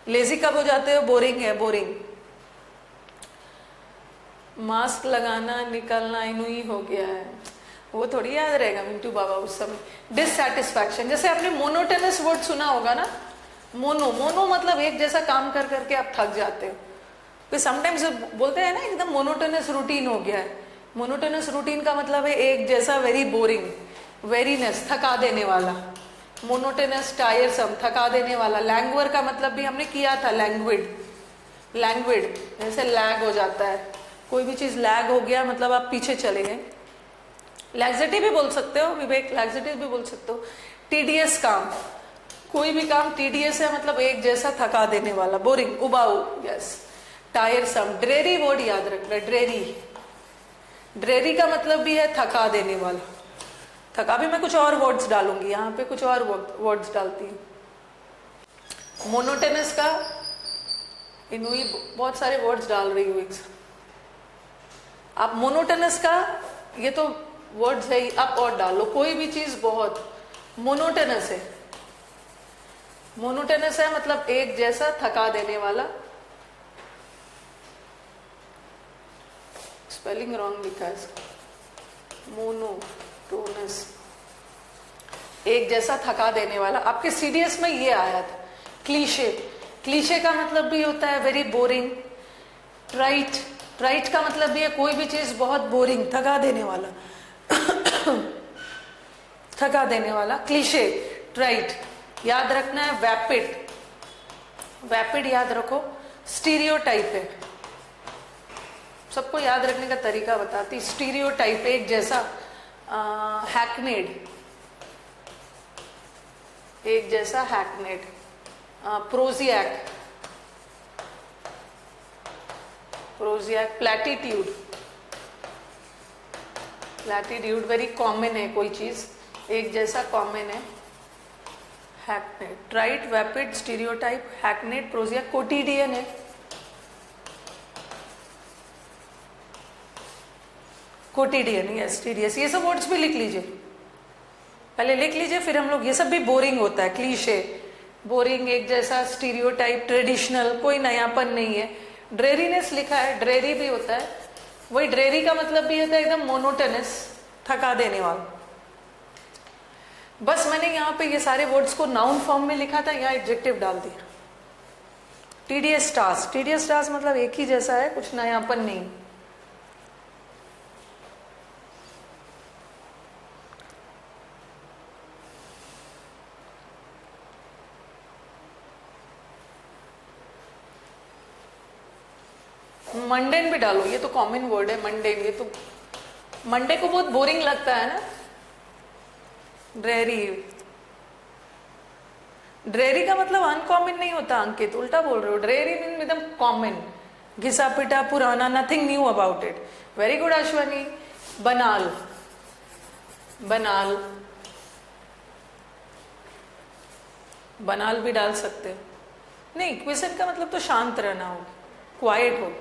लेजी कब हो जाते हो? बोरिंग है, बोरिंग। मास्क लगाना, निकलना, इनुई हो गया है। वो थोड़ी याद रहेगा मिंटू बाबा उस समय। डिससेटिस्फैक्शन, जैसे आपने मोनोटोनस वर्ड सुना होगा ना। मोनो मतलब एक जैसा काम कर करके आप थक जाते हो। तो समटाइम्स बोलते हैं ना एकदम मोनोटोनस रूटीन हो गया है। मोनोटोनस रूटीन का मतलब है एक जैसा, वेरी बोरिंग, वेरीनेस, थका देने वाला। मोनोटोनस, टायरसम, थका देने वाला। लैंग्वर का मतलब भी हमने किया था, लैंग्विड, जैसे लैग हो जाता है। कोई भी चीज लैग हो गया मतलब आप पीछे चले गए। लैग्जिटी भी बोल सकते हो विवेक, लैग्जिटी भी बोल सकते हो। टीडीएस काम, कोई भी काम टीडीएस है मतलब एक जैसा, थका देने वाला, बोरिंग, उबाऊ। यस। टायरसम, ड्रेरी वर्ड याद रखना। ड्रेरी का मतलब भी है थका देने वाला। थका भी मैं कुछ और वर्ड्स डालूंगी, यहाँ पे कुछ और वर्ड्स डालती हूँ। मोनोटोनस का इनुई बहुत सारे वर्ड्स डाल रही हूँ। आप मोनोटोनस का, ये तो वर्ड्स है, आप और डालो। कोई भी चीज बहुत मोनोटोनस है। मोनोटोनस है मतलब एक जैसा, थका देने वाला। स्पेलिंग रॉन्ग लिखा है इसका। मोनोटोनस, एक जैसा, थका देने वाला। आपके सीडीएस में ये आया था। क्लीशे का मतलब भी होता है वेरी बोरिंग। ट्राइट का मतलब भी है कोई भी चीज बहुत बोरिंग, थका देने वाला। थका देने वाला, क्लीशे, ट्राइट। याद रखना है वैपिड याद रखो। स्टीरियोटाइप है, सबको याद रखने का तरीका बताती। स्टीरियोटाइप एक जैसा। हैकनेड, एक जैसा, हैकनेड, प्रोजिएक, प्रोजिएक, प्लैटिट्यूड, प्लैटिट्यूड वेरी कॉमन है, कोई चीज एक जैसा कॉमन है, हैकनेड, ट्राइट, वैपिड, स्टीरियोटाइप, हैकनेड, प्रोजिएक, कोटिडियन है, कोटिडियन, यस, टीडियस, ये सब वर्ड्स भी लिख लीजिए, पहले लिख लीजिए, फिर हम लोग, ये सब भी बोरिंग होता है, क्लीशे, बोरिंग, एक जैसा, स्टीरियोटाइप, ट्रेडिशनल, कोई नयापन नहीं है, ड्रेरीनेस लिखा है, ड्रेरी भी होता है, वही ड्रेरी का मतलब भी होता है एकदम मोनोटनस, थका देने वाला। बस मैंने यहाँ पे ये सारे वर्ड्स को नाउन फॉर्म में लिखा था, यहाँ एडजेक्टिव डाल दिया। टीडियस टास्क, टीडियस टास्क मतलब एक ही जैसा है, कुछ नयापन नहीं। मंडेन भी डालो, ये तो कॉमन वर्ड है मंडेन, ये तो मंडे को बहुत बोरिंग लगता है ना। ड्रेरी, ड्रेरी का मतलब अनकॉमन नहीं होता अंकित, उल्टा बोल रहे हो, ड्रेरी मीन एकदम कॉमन, घिसा पिटा, पुराना, nothing knew about it. Very good Ashwani. बनाल, बनाल, बनाल भी डाल सकते हो, नहीं क्विजन का मतलब तो शांत रहना होगा, क्वाइट हो।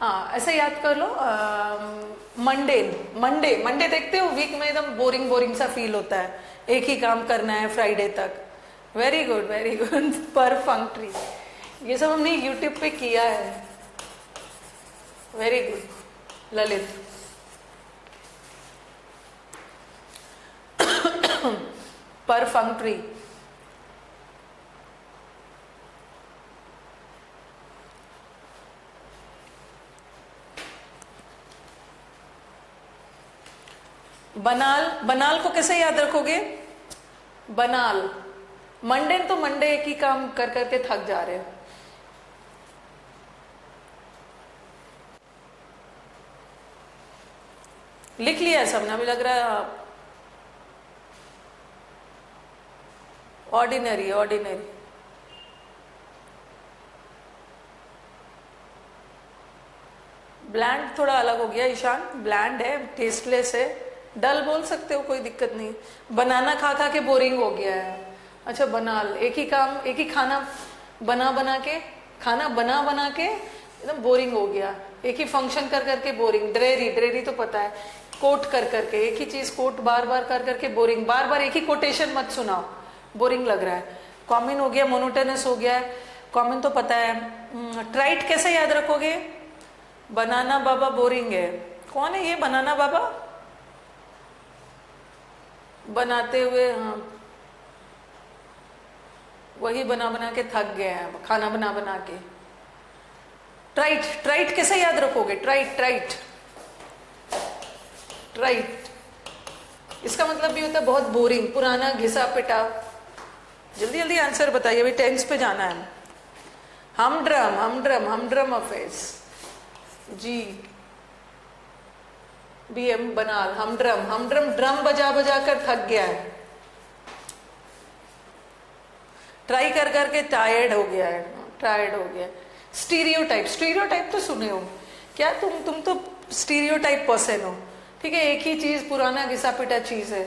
हाँ ऐसे याद कर लो, मंडेन, मंडे, मंडे देखते हो वीक में एकदम बोरिंग बोरिंग सा फील होता है, एक ही काम करना है फ्राइडे तक। Very good, very good. Perfunctory, ये सब हमने यूट्यूब पे किया है। Very good Lalit. परफंक्ट्री, बनाल, बनाल को कैसे याद रखोगे? बनाल, मंडे तो मंडे एक ही काम कर करके थक जा रहे हो। लिख लिया है सबने, अभी लग रहा है ऑर्डिनरी, ऑर्डिनरी। ब्लैंड थोड़ा अलग हो गया ईशान, ब्लैंड है, टेस्टलेस है, डल बोल सकते हो, कोई दिक्कत नहीं। बनाना खा खा के बोरिंग हो गया है। अच्छा बनाल, एक ही काम, एक ही खाना बना बना के, खाना बना बना के एकदम बोरिंग हो गया, एक ही फंक्शन कर करके बोरिंग। ड्रेरी, ड्रेरी तो पता है, कोट कर करके, एक ही चीज कोट बार बार कर करके बोरिंग, बार बार एक ही कोटेशन मत सुनाओ, बोरिंग लग रहा है। कॉमन हो गया, मोनोटनस हो गया है, कॉमन तो पता है। ट्राइट कैसे याद रखोगे? बनाना बाबा बोरिंग है, कौन है ये बनाना बाबा? बनाते हुए, हाँ वही बना बना के थक गए हैं, खाना बना बना के। ट्राइट, ट्राइट कैसे याद रखोगे? ट्राइट, ट्राइट, ट्राइट, इसका मतलब भी होता है बहुत बोरिंग, पुराना, घिसा पिटा। जल्दी जल्दी आंसर बताइए, अभी टेंस पे जाना है। हमड्रम, हमड्रम, हमड्रम अफेयर्स, जी BM बनाल, हमड्रम, हमड्रम ड्रम बजा बजा कर थक गया है, ट्राई कर करके टायर्ड हो गया है, टायर्ड हो गया। स्टीरियोटाइप, स्टीरियोटाइप तो सुने हो क्या तुम तो स्टीरियोटाइप पर्सन हो, ठीक है, एक ही चीज, पुराना घिसा पिटा चीज है।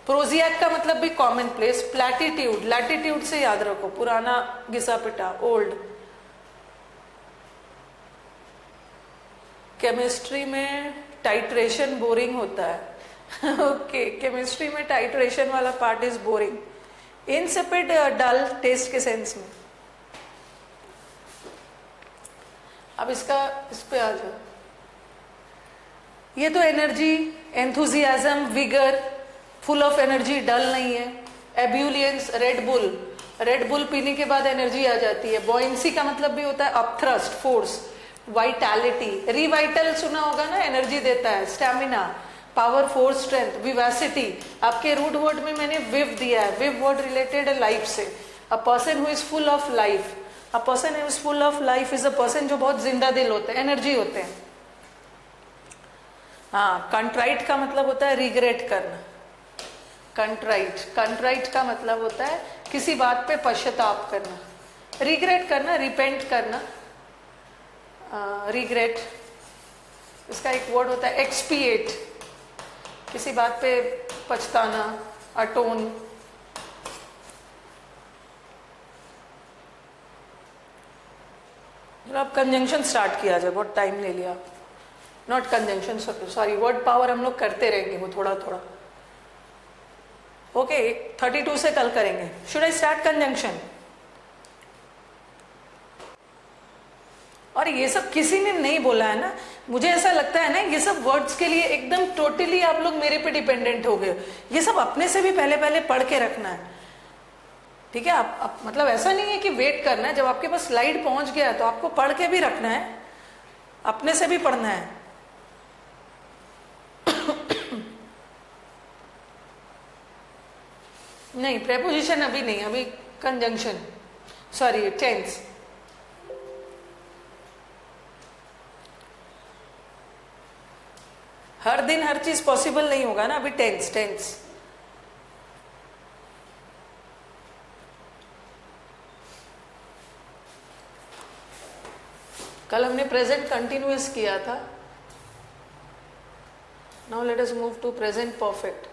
प्रोजिएक का मतलब भी कॉमन प्लेस। प्लैटिट्यूड, लैटिट्यूड से याद रखो, पुराना घिसा पिटा, ओल्ड। केमिस्ट्री में टाइट्रेशन बोरिंग होता है। ओके, केमिस्ट्री में टाइट्रेशन वाला part is boring. Insipid, dull, taste के सेंस में। अब इसका, इस पे आ जाओ। ये तो energy, enthusiasm, vigour, full of energy, dull नहीं है। Ebullience, Red Bull, Red Bull पीने के बाद एनर्जी आ जाती है। बॉयंसी का मतलब भी होता है अपथ्रस्ट, फोर्स। वाइटैलिटी, रिवाइटल सुना होगा ना, एनर्जी देता है। Stamina, power, force, strength. Vivacity, आपके रूट वर्ड में मैंने विव दिया है, विव वर्ड रिलेटेड है लाइफ से। A person who is full of life, a person who is full of life is a person जो बहुत जिंदा दिल होते हैं, एनर्जी होते हैं। हाँ, कंट्राइट का मतलब होता है रिग्रेट करना। कंट्राइट, कंट्राइट का मतलब होता है किसी बात पे पश्चाताप करना, रिग्रेट करना, रिपेंट करना, रिग्रेट, इसका एक वर्ड होता है एक्सपिएट, किसी बात पे पछताना, अटोन। अब कंजंक्शन स्टार्ट किया जाए, बहुत टाइम ले लिया, not conjunction, sorry, word power हम लोग करते रहेंगे वो थोड़ा थोड़ा। ओके, 32 से कल करेंगे। Should I start conjunction? और ये सब किसी ने नहीं बोला है ना, मुझे ऐसा लगता है ना ये सब वर्ड्स के लिए एकदम टोटली आप लोग मेरे पे डिपेंडेंट हो गए। ये सब अपने से भी पहले पहले पढ़ के रखना है, ठीक है? आप मतलब ऐसा नहीं है कि वेट करना है, जब आपके पास स्लाइड पहुंच गया तो आपको पढ़ के भी रखना है, अपने से भी पढ़ना है। नहीं, प्रेपोजिशन अभी नहीं, अभी कंजंक्शन, सॉरी टेंस। हर दिन हर चीज पॉसिबल नहीं होगा ना, अभी टेंस टेंस। कल हमने प्रेजेंट कंटिन्यूअस किया था, now let us move to present perfect.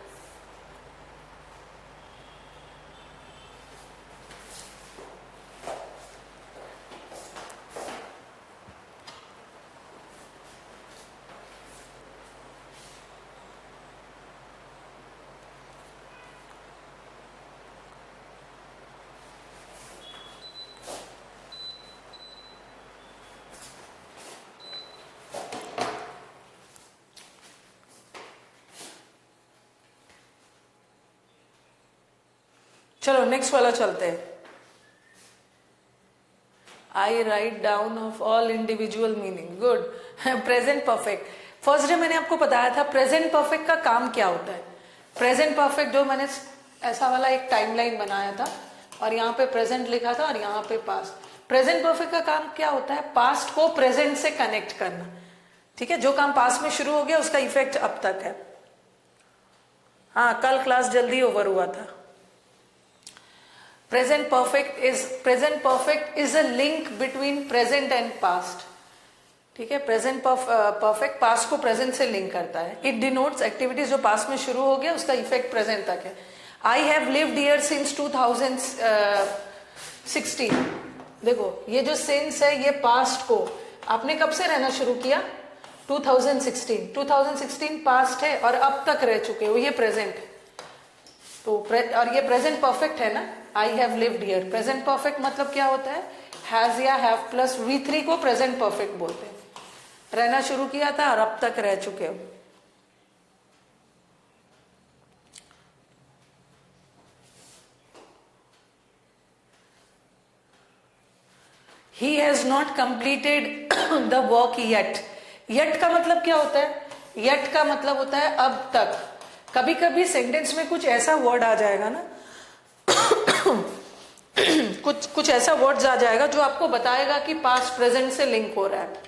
चलो नेक्स्ट वाला चलते हैं। I write down of all individual meaning, good. Present perfect, first day मैंने आपको बताया था प्रेजेंट परफेक्ट का काम क्या होता है। प्रेजेंट परफेक्ट जो मैंने ऐसा वाला एक टाइमलाइन बनाया था और यहाँ पे प्रेजेंट लिखा था और यहाँ पे पास्ट। प्रेजेंट परफेक्ट का काम क्या होता है? पास्ट को प्रेजेंट से कनेक्ट करना, ठीक है? जो काम पास्ट में शुरू हो गया उसका इफेक्ट अब तक है। हाँ, कल क्लास जल्दी ओवर हुआ था। Present perfect is a link between present and past, ठीक है? प्रेजेंट परफेक्ट पास्ट को प्रेजेंट से लिंक करता है। इट डिनोट्स एक्टिविटीज जो पास्ट में शुरू हो गया उसका इफेक्ट प्रेजेंट तक है। I have lived here since 2016, देखो ये जो सिंस है ये पास्ट को, आपने कब से रहना शुरू किया? 2016 पास्ट है और अब तक रह चुके हो, ये प्रेजेंट है। तो और ये प्रेजेंट परफेक्ट है ना, I have lived here. Present perfect मतलब क्या होता है? हैज या हैव प्लस V3 को प्रेजेंट परफेक्ट बोलते हैं। रहना शुरू किया था और अब तक रह चुके हो। He has not completed the work yet. Yet का मतलब क्या होता है? Yet का मतलब होता है अब तक। कभी कभी सेंटेंस में कुछ ऐसा वर्ड आ जाएगा ना कुछ ऐसा वर्ड्स आ जाएगा जो आपको बताएगा कि पास्ट प्रेजेंट से लिंक हो रहा है।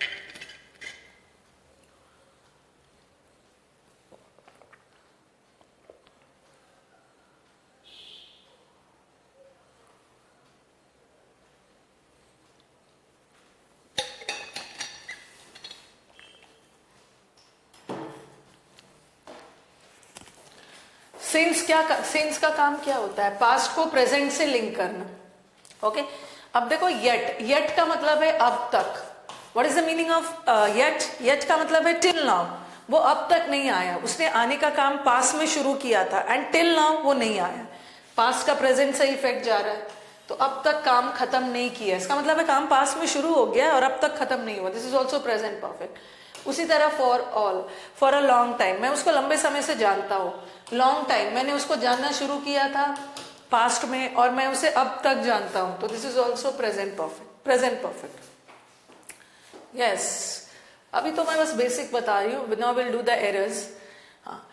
सिंस का काम क्या होता है? पास्ट को प्रेजेंट से लिंक करना, ओके? अब देखो येट का मतलब है अब तक। What is the meaning of yet का मतलब है टिल नाउ, वो अब तक नहीं आया, उसने आने का काम पास्ट में शुरू किया था एंड टिल नाउ वो नहीं आया। पास्ट का प्रेजेंट से इफेक्ट जा रहा है, तो अब तक काम खत्म नहीं किया, इसका मतलब है काम पास्ट में शुरू हो गया और अब तक खत्म नहीं हुआ। This is also present perfect. उसी तरह for all, for a long time, मैं उसको लंबे समय से जानता हूँ। लॉन्ग टाइम, मैंने उसको जानना शुरू किया था पास्ट में और मैं उसे अब तक जानता हूं, तो this is also present perfect. Yes, अभी तो मैं बस बेसिक बता रही हूँ, now will do the errors. हाँ,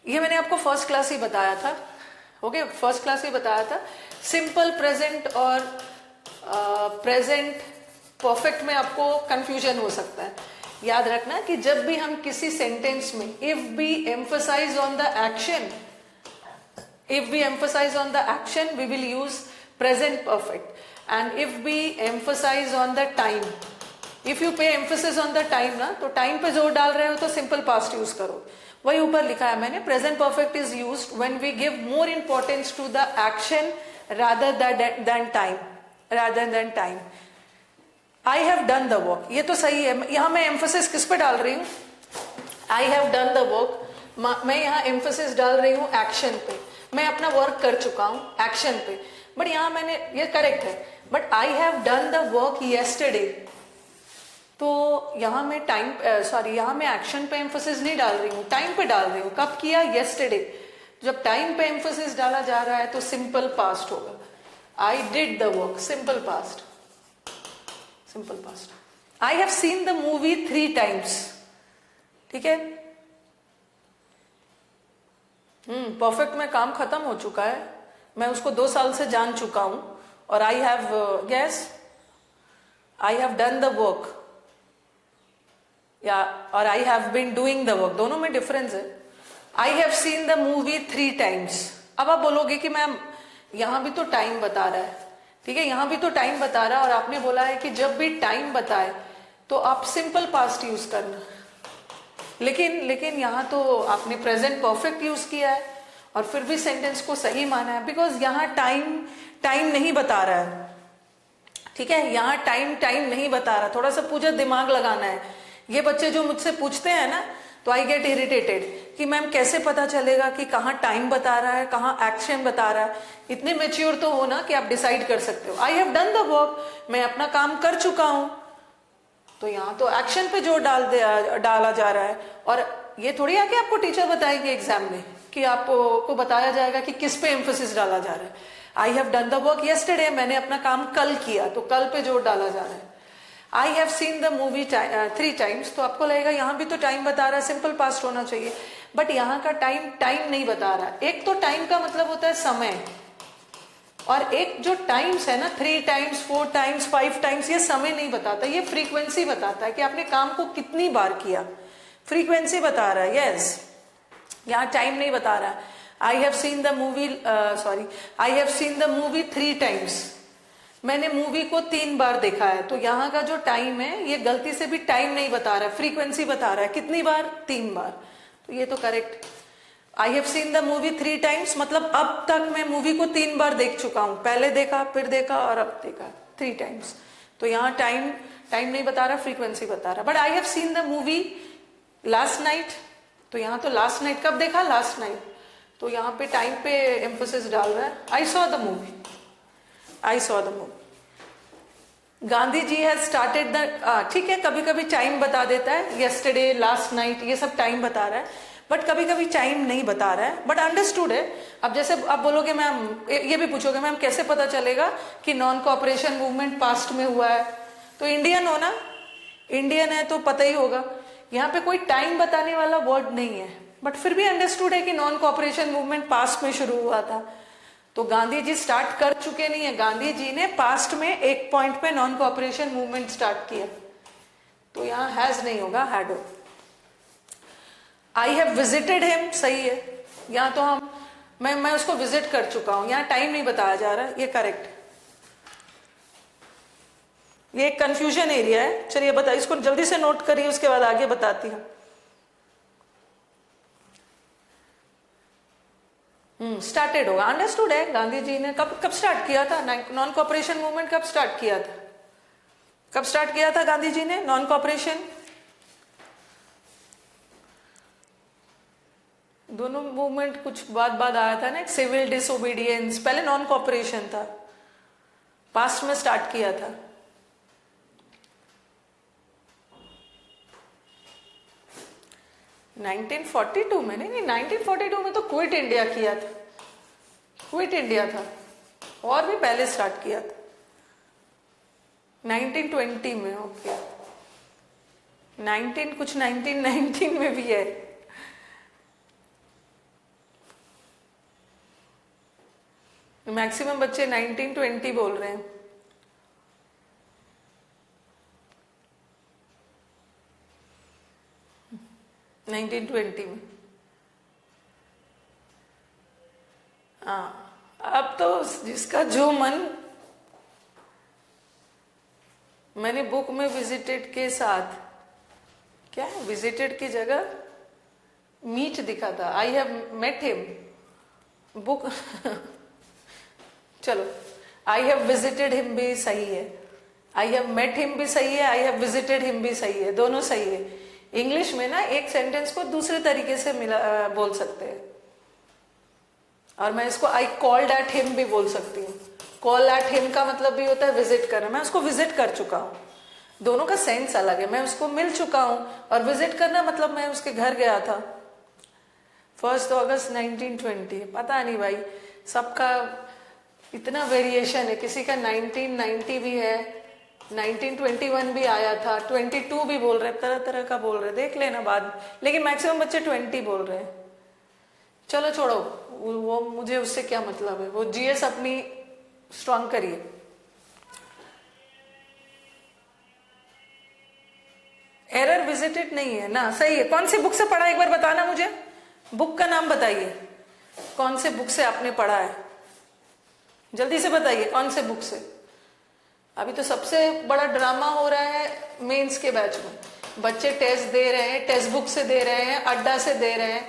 ये मैंने आपको फर्स्ट क्लास ही बताया था, ओके? फर्स्ट क्लास ही बताया था। सिंपल प्रेजेंट और प्रेजेंट परफेक्ट में आपको कंफ्यूजन हो सकता है। याद रखना कि जब भी हम किसी सेंटेंस में if we emphasise on the action, we will use present perfect. And if we emphasize on the time, if you pay emphasis on the time ना, तो time पे जोर डाल रहे हो तो simple past use करो. वही ऊपर लिखा है मैंने, present perfect is used when we give more importance to the action rather than time. rather than time. I have done the work. ये तो सही है. यहाँ मैं emphasis किस पे डाल रही हूँ? I have done the work. मैं यहाँ emphasis डाल रही हूँ action पे. मैं अपना work कर चुका हूँ action पे. बट यहाँ मैंने, ये correct है, but I have done the work yesterday. तो यहाँ मैं टाइम, यहाँ मैं एक्शन पे एम्फोसिस नहीं डाल रही हूँ, टाइम पे डाल रही हूँ. कब किया? येस्टरडे. जब टाइम पे एम्फोसिस डाला जा रहा है तो सिंपल पास्ट होगा. I did the work, simple past. Simple past. I have seen the movie 3 times. ठीक है. परफेक्ट में काम खत्म हो चुका है, मैं उसको 2 साल से जान चुका हूं. और I have guess, I have done the work, या और I have been doing the work, दोनों में डिफरेंस है. I have seen the movie 3 times. अब आप बोलोगे कि मैम यहां भी तो टाइम बता रहा है. ठीक है, यहां भी तो टाइम बता रहा है, और आपने बोला है कि जब भी टाइम बताए तो आप सिंपल पास्ट यूज करना. लेकिन यहां तो आपने प्रेजेंट परफेक्ट यूज किया है और फिर भी सेंटेंस को सही माना है, बिकॉज यहां टाइम नहीं बता रहा है. ठीक है, यहाँ टाइम नहीं बता रहा. थोड़ा सा पूरा दिमाग लगाना है. ये बच्चे जो मुझसे पूछते हैं ना, तो आई गेट इरिटेटेड कि मैम कैसे पता चलेगा कि कहाँ टाइम बता रहा है, कहाँ एक्शन बता रहा है. इतने मेच्योर तो हो ना कि आप डिसाइड कर सकते हो. आई हैव डन द वर्क, मैं अपना काम कर चुका हूं, तो यहाँ तो एक्शन पे जोर डाला जा रहा है. और ये थोड़ी आके आपको टीचर बताएंगे एग्जाम में कि आपको बताया जाएगा कि किस पे एम्फोसिस डाला जा रहा है. I have done the work yesterday, मैंने अपना काम कल किया, तो कल पे जोर डाला जा रहा है. I have seen the movie 3 times, तो आपको लगेगा यहाँ भी तो टाइम बता रहा है, सिंपल पास्ट होना चाहिए. बट यहाँ का टाइम नहीं बता रहा. एक तो टाइम का मतलब होता है समय, और एक जो टाइम्स है ना, 3 times, 4 times, 5 times, ये समय नहीं बताता, ये फ्रीक्वेंसी बताता है कि आपने काम को कितनी बार किया. फ्रीक्वेंसी बता रहा है. यस, यहाँ टाइम नहीं बता रहा. आई have seen the movie, I have seen the movie 3 times, मैंने मूवी को 3 बार देखा है. तो यहाँ का जो टाइम है, ये गलती से भी टाइम नहीं बता रहा है, फ्रीक्वेंसी बता रहा है. कितनी बार? 3 बार. तो ये तो correct. I have seen the movie 3 times, मतलब अब तक मैं मूवी को 3 बार देख चुका हूं. पहले देखा, फिर देखा और अब देखा 3 times. तो यहाँ टाइम नहीं बता रहा, फ्रीक्वेंसी बता रहा. But I have seen the movie last night, तो यहाँ तो लास्ट नाइट कब देखा? Last night. तो यहाँ पे टाइम पे एम्फोसिस डाल रहा है. I saw the movie, I saw the movie. Gandhi ji has started the, ठीक है, कभी कभी टाइम बता देता है, येस्टरडे, लास्ट नाइट, ये सब टाइम बता रहा है. बट कभी कभी टाइम नहीं बता रहा है, बट अंडरस्टूड है. अब जैसे आप बोलोगे मैम, ये भी पूछोगे मैम कैसे पता चलेगा कि नॉन कोऑपरेशन मूवमेंट पास्ट में हुआ है? तो इंडियन हो ना, इंडियन है तो पता ही होगा. यहाँ पे कोई टाइम बताने वाला वर्ड नहीं है, बट फिर भी अंडरस्टूड है कि नॉन कोऑपरेशन मूवमेंट पास्ट में शुरू हुआ था. तो गांधी जी स्टार्ट कर चुके नहीं है, गांधी जी ने पास्ट में एक पॉइंट पे नॉन कोऑपरेशन मूवमेंट स्टार्ट किया. तो यहाँ हैज नहीं होगा, हैड हो. आई हैव विजिटेड हिम, सही है. यहाँ तो मैं उसको विजिट कर चुका हूं, यहाँ टाइम नहीं बताया जा रहा, ये करेक्ट. ये एक कंफ्यूजन एरिया है. चलिए बताइए, इसको जल्दी से नोट करिए, उसके बाद आगे बताती हूँ. स्टार्टेड होगा, अंडरस्टूड है. गांधी जी ने कब स्टार्ट किया था नॉन कोऑपरेशन मूवमेंट? कब स्टार्ट किया था? कब स्टार्ट किया था गांधी जी ने नॉन कोऑपरेशन? दोनों मूवमेंट कुछ बाद आया था ना. सिविल डिसोबीडियंस, पहले नॉन कोऑपरेशन था, पास्ट में स्टार्ट किया था. नाइनटीन 42 में नहीं, 1942 में तो क्विट इंडिया किया था, क्विट इंडिया था. और भी पहले स्टार्ट किया था 1920 में. ओके, 1919 में भी है. मैक्सिमम बच्चे 1920 बोल रहे हैं. नाइनटीन 20 में. हाँ, अब तो जिसका जो मन। मैंने बुक में विजिटेड के साथ क्या है, विजिटेड की जगह मीट दिखा था। I have met him book चलो, आई हैव विजिटेड हिम भी सही है, आई हैव मेट हिम भी सही है, आई हैव विजिटेड हिम भी सही है, दोनों सही है। इंग्लिश में ना एक सेंटेंस को दूसरे तरीके से बोल सकते हैं, और मैं इसको आई कॉल्ड एट हिम भी बोल सकती हूँ। कॉल एट हिम का मतलब भी होता है विजिट करना, मैं उसको विजिट कर चुका हूँ। दोनों का सेंस अलग है, मैं उसको मिल चुका हूँ, और विजिट करना मतलब मैं उसके घर गया था। 1 अगस्त 1920, पता नहीं भाई, सबका इतना वेरिएशन है। किसी का 1990 भी है, 1921 भी आया था, 22 भी बोल रहे, तरह तरह का बोल रहे, देख लेना बाद। लेकिन मैक्सिमम बच्चे 20 बोल रहे हैं। चलो छोड़ो, वो मुझे उससे क्या मतलब है, वो जीएस अपनी स्ट्रांग करिए। एरर विजिटेड नहीं है ना, सही है। कौन सी बुक से पढ़ा, एक बार बताना मुझे, बुक का नाम बताइए, कौन से बुक से आपने पढ़ा है, जल्दी से बताइए कौन से बुक से। अभी तो सबसे बड़ा ड्रामा हो रहा है मेंस के बैच में, बच्चे टेस्ट दे रहे हैं, टेक्स्ट बुक से दे रहे हैं, अड्डा से दे रहे हैं,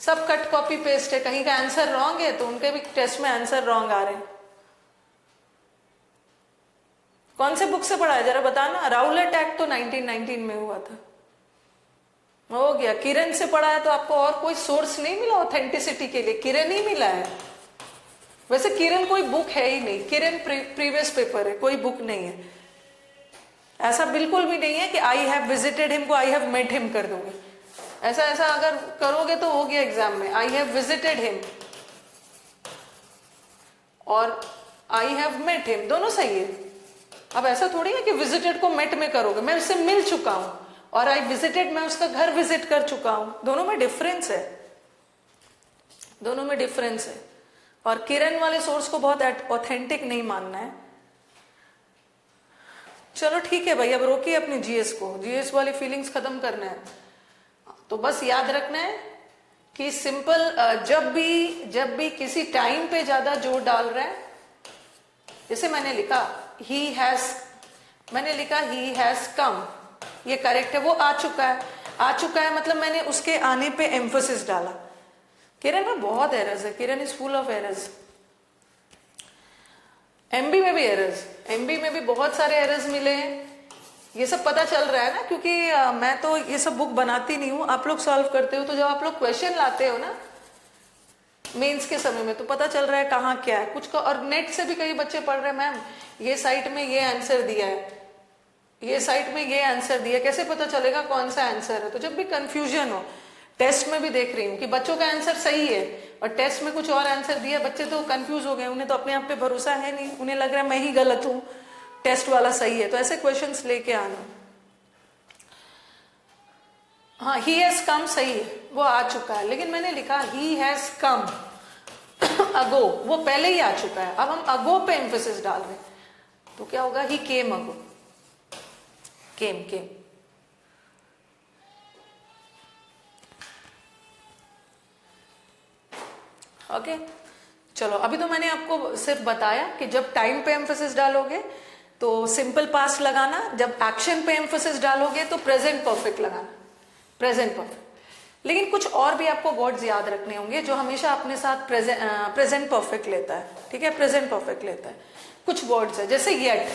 सब कट कॉपी पेस्ट है, कहीं का आंसर रॉन्ग है तो उनके भी टेस्ट में आंसर रॉन्ग आ रहे हैं। कौन से बुक से पढ़ा है जरा बताना। राउलेट एक्ट तो 1919 में हुआ था, हो गया। किरण से पढ़ा है तो आपको और कोई सोर्स नहीं मिला ऑथेंटिसिटी के लिए, किरण ही मिला है। वैसे किरण कोई बुक है ही नहीं, किरण प्रीवियस पेपर है, कोई बुक नहीं है। ऐसा बिल्कुल भी नहीं है कि आई हैव विजिटेड हिम को आई हैव मेट हिम कर दोगे, ऐसा ऐसा अगर करोगे तो हो गया एग्जाम में। आई हैव विजिटेड हिम और आई हैव मेट हिम दोनों सही है। अब ऐसा थोड़ी है कि विजिटेड को मेट में करोगे, मैं उससे मिल चुका हूं, और आई विजिटेड मैं उसका घर विजिट कर चुका हूं, दोनों में डिफरेंस है, दोनों में डिफरेंस है। और किरण वाले सोर्स को बहुत ऑथेंटिक नहीं मानना है। चलो ठीक है भाई, अब रोकिए अपनी जीएस को, जीएस वाली फीलिंग्स खत्म करना है। तो बस याद रखना है कि सिंपल, जब भी किसी टाइम पे ज्यादा जोर डाल रहे हैं, जैसे मैंने लिखा ही हैज, मैंने लिखा ही हैज कम, ये करेक्ट है, वो आ चुका है, आ चुका है मतलब मैंने उसके आने पे एम्फोसिस डाला। किरण में बहुत एरर्स है, Kiran is full of errors. MB में भी एरर्स, एमबी में भी बहुत सारे एरर्स मिले हैं। ये सब पता चल रहा है ना, क्योंकि मैं तो ये सब बुक बनाती नहीं हूँ, आप लोग सॉल्व करते हो। तो जब आप लोग क्वेश्चन लाते हो ना मेंस के समय में, तो पता चल रहा है कहाँ क्या है कुछ का। और नेट से भी कई बच्चे पढ़ रहे हैं, मैम ये साइट में ये आंसर दिया है, ये साइट में ये आंसर दिया, कैसे पता चलेगा कौन सा आंसर है। तो जब भी कंफ्यूजन हो, टेस्ट में भी देख रही हूँ कि बच्चों का आंसर सही है और टेस्ट में कुछ और आंसर दिया, बच्चे तो कंफ्यूज हो गए, उन्हें तो अपने आप पे भरोसा है नहीं, उन्हें लग रहा है मैं ही गलत हूँ, टेस्ट वाला सही है। तो ऐसे क्वेश्चंस लेके आना। हाँ, ही हैज कम सही है, वो आ चुका है, लेकिन मैंने लिखा ही हैज कम अगो, वो पहले ही आ चुका है। अब हम अगो पे एम्फेसिस डाल रहे हैं, तो क्या होगा, ही केम अगो, केम केम। ओके चलो, अभी तो मैंने आपको सिर्फ बताया कि जब टाइम पे एम्फेसिस डालोगे तो सिंपल पास्ट लगाना, जब एक्शन पे एम्फेसिस डालोगे तो प्रेजेंट परफेक्ट लगाना, प्रेजेंट परफेक्ट। लेकिन कुछ और भी आपको वर्ड्स याद रखने होंगे जो हमेशा अपने साथ प्रेजेंट परफेक्ट लेता है, ठीक है, प्रेजेंट परफेक्ट लेता है। कुछ वर्ड्स है जैसे येट,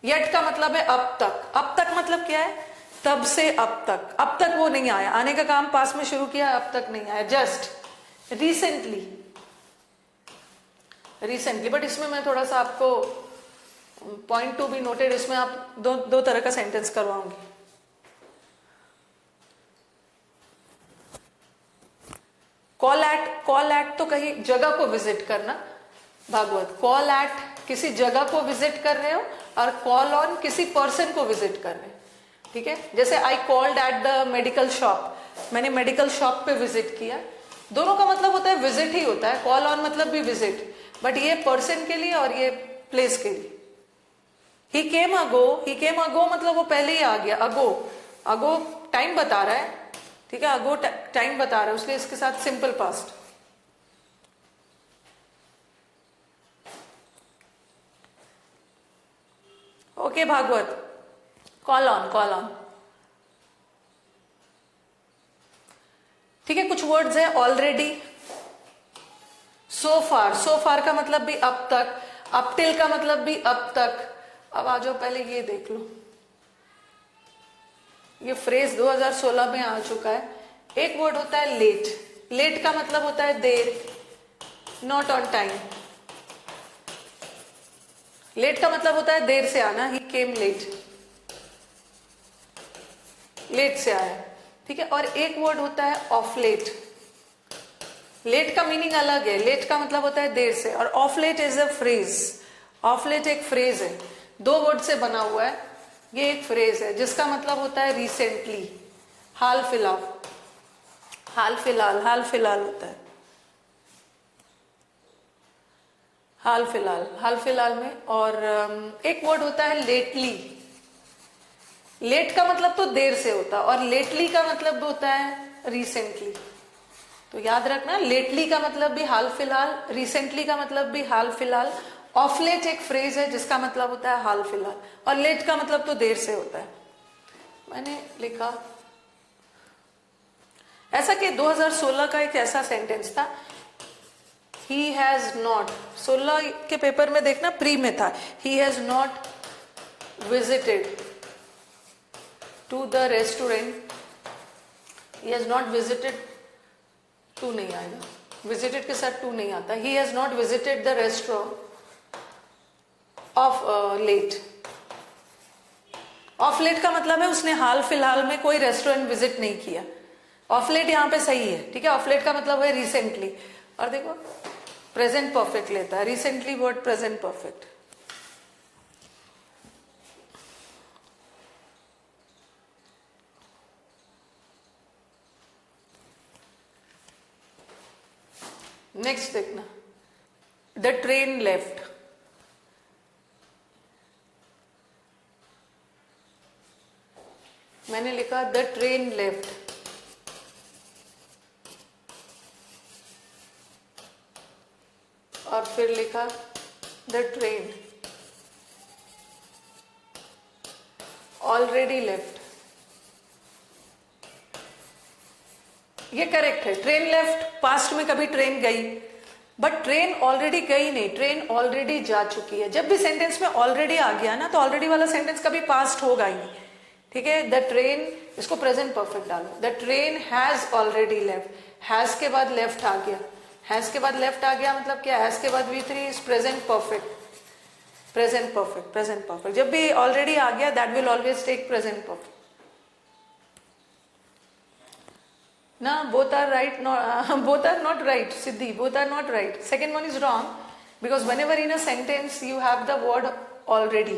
येट का मतलब है अब तक। अब तक मतलब क्या है, तब से अब तक, अब तक वो नहीं आया, आने का काम पास में शुरू किया, अब तक नहीं आया। Just, recently, recently. बट इसमें मैं थोड़ा सा आपको पॉइंट टू बी नोटेड, इसमें आप दो तरह का सेंटेंस करवाऊंगी। कॉल एट तो कहीं जगह को विजिट करना, भागवत। कॉल एट किसी जगह को विजिट कर रहे हो, और कॉल ऑन किसी पर्सन को विजिट कर रहे हैं, ठीक है। जैसे I called at the medical shop, मैंने मेडिकल शॉप पे विजिट किया। दोनों का मतलब होता है विजिट ही होता है, कॉल ऑन मतलब भी विजिट, बट ये पर्सन के लिए और ये प्लेस के लिए। ही केम अगो, ही केम अगो मतलब वो पहले ही आ गया। अगो, अगो टाइम बता रहा है, ठीक है, अगो टाइम बता रहा है, उसलिए इसके साथ simple past. Okay Bhagwat, call on call on. ठीक है, कुछ वर्ड्स है ऑलरेडी, सो फार का मतलब भी अब तक, अप टिल का मतलब भी अब तक। अब आ जाओ, पहले ये देख लो, ये फ्रेज 2016 में आ चुका है। एक वर्ड होता है लेट। लेट का मतलब होता है देर, नॉट ऑन टाइम। लेट का मतलब होता है देर से आना, ही केम लेट, लेट से आया। ठीक है, और एक वर्ड होता है ऑफ लेट। लेट का मीनिंग अलग है, लेट का मतलब होता है देर से, और of late is a phrase. Of late एक फ्रेज है, दो वर्ड से बना हुआ है। ये एक फ्रेज है जिसका मतलब होता है रिसेंटली, हाल फिलहाल। हाल फिलहाल, हाल फिलहाल होता है हाल फिलहाल, हाल फिलहाल में। और एक वर्ड होता है लेटली। लेट का मतलब तो देर से होता है, और लेटली का मतलब होता है रिसेंटली। तो याद रखना, लेटली का मतलब भी हाल फिलहाल, रिसेंटली का मतलब भी हाल फिलहाल। ऑफ लेट एक फ्रेज है जिसका मतलब होता है हाल फिलहाल, और लेट का मतलब तो देर से होता है। मैंने लिखा ऐसा कि 2016 का एक ऐसा सेंटेंस था, ही हैज नॉट, 16 के पेपर में देखना प्री में था, he has not visited to the restaurant, he has not visited, to नहीं आएगा, विजिटेड के साथ टू नहीं आता, he has not visited the restaurant of late. Of late का मतलब है उसने हाल फिलहाल में कोई रेस्टोरेंट विजिट नहीं किया। ऑफ लेट यहां पे सही है, ठीक है। ऑफ लेट का मतलब है रिसेंटली, और देखो प्रेजेंट परफेक्ट लेता है, recently word present perfect. Next देखना, द ट्रेन लेफ्ट। मैंने लिखा द ट्रेन लेफ्ट, और फिर लिखा द ट्रेन ऑलरेडी लेफ्ट। ये करेक्ट है, ट्रेन लेफ्ट, पास्ट में कभी ट्रेन गई, बट ट्रेन ऑलरेडी गई नहीं, ट्रेन ऑलरेडी जा चुकी है। जब भी सेंटेंस में ऑलरेडी आ गया ना, तो ऑलरेडी वाला सेंटेंस कभी पास्ट होगा ही नहीं, ठीक है। द ट्रेन, इसको प्रेजेंट परफेक्ट डालो, the train has already left. Has के बाद लेफ्ट आ गया, हैज के बाद लेफ्ट आ गया मतलब क्या, हैज के बाद V3 is present perfect, present perfect, present perfect. जब भी ऑलरेडी आ गया, that will always take present perfect ना। both are right, both are not right, Siddhi, both are not right. Second one is wrong, because whenever in a sentence you have the word already,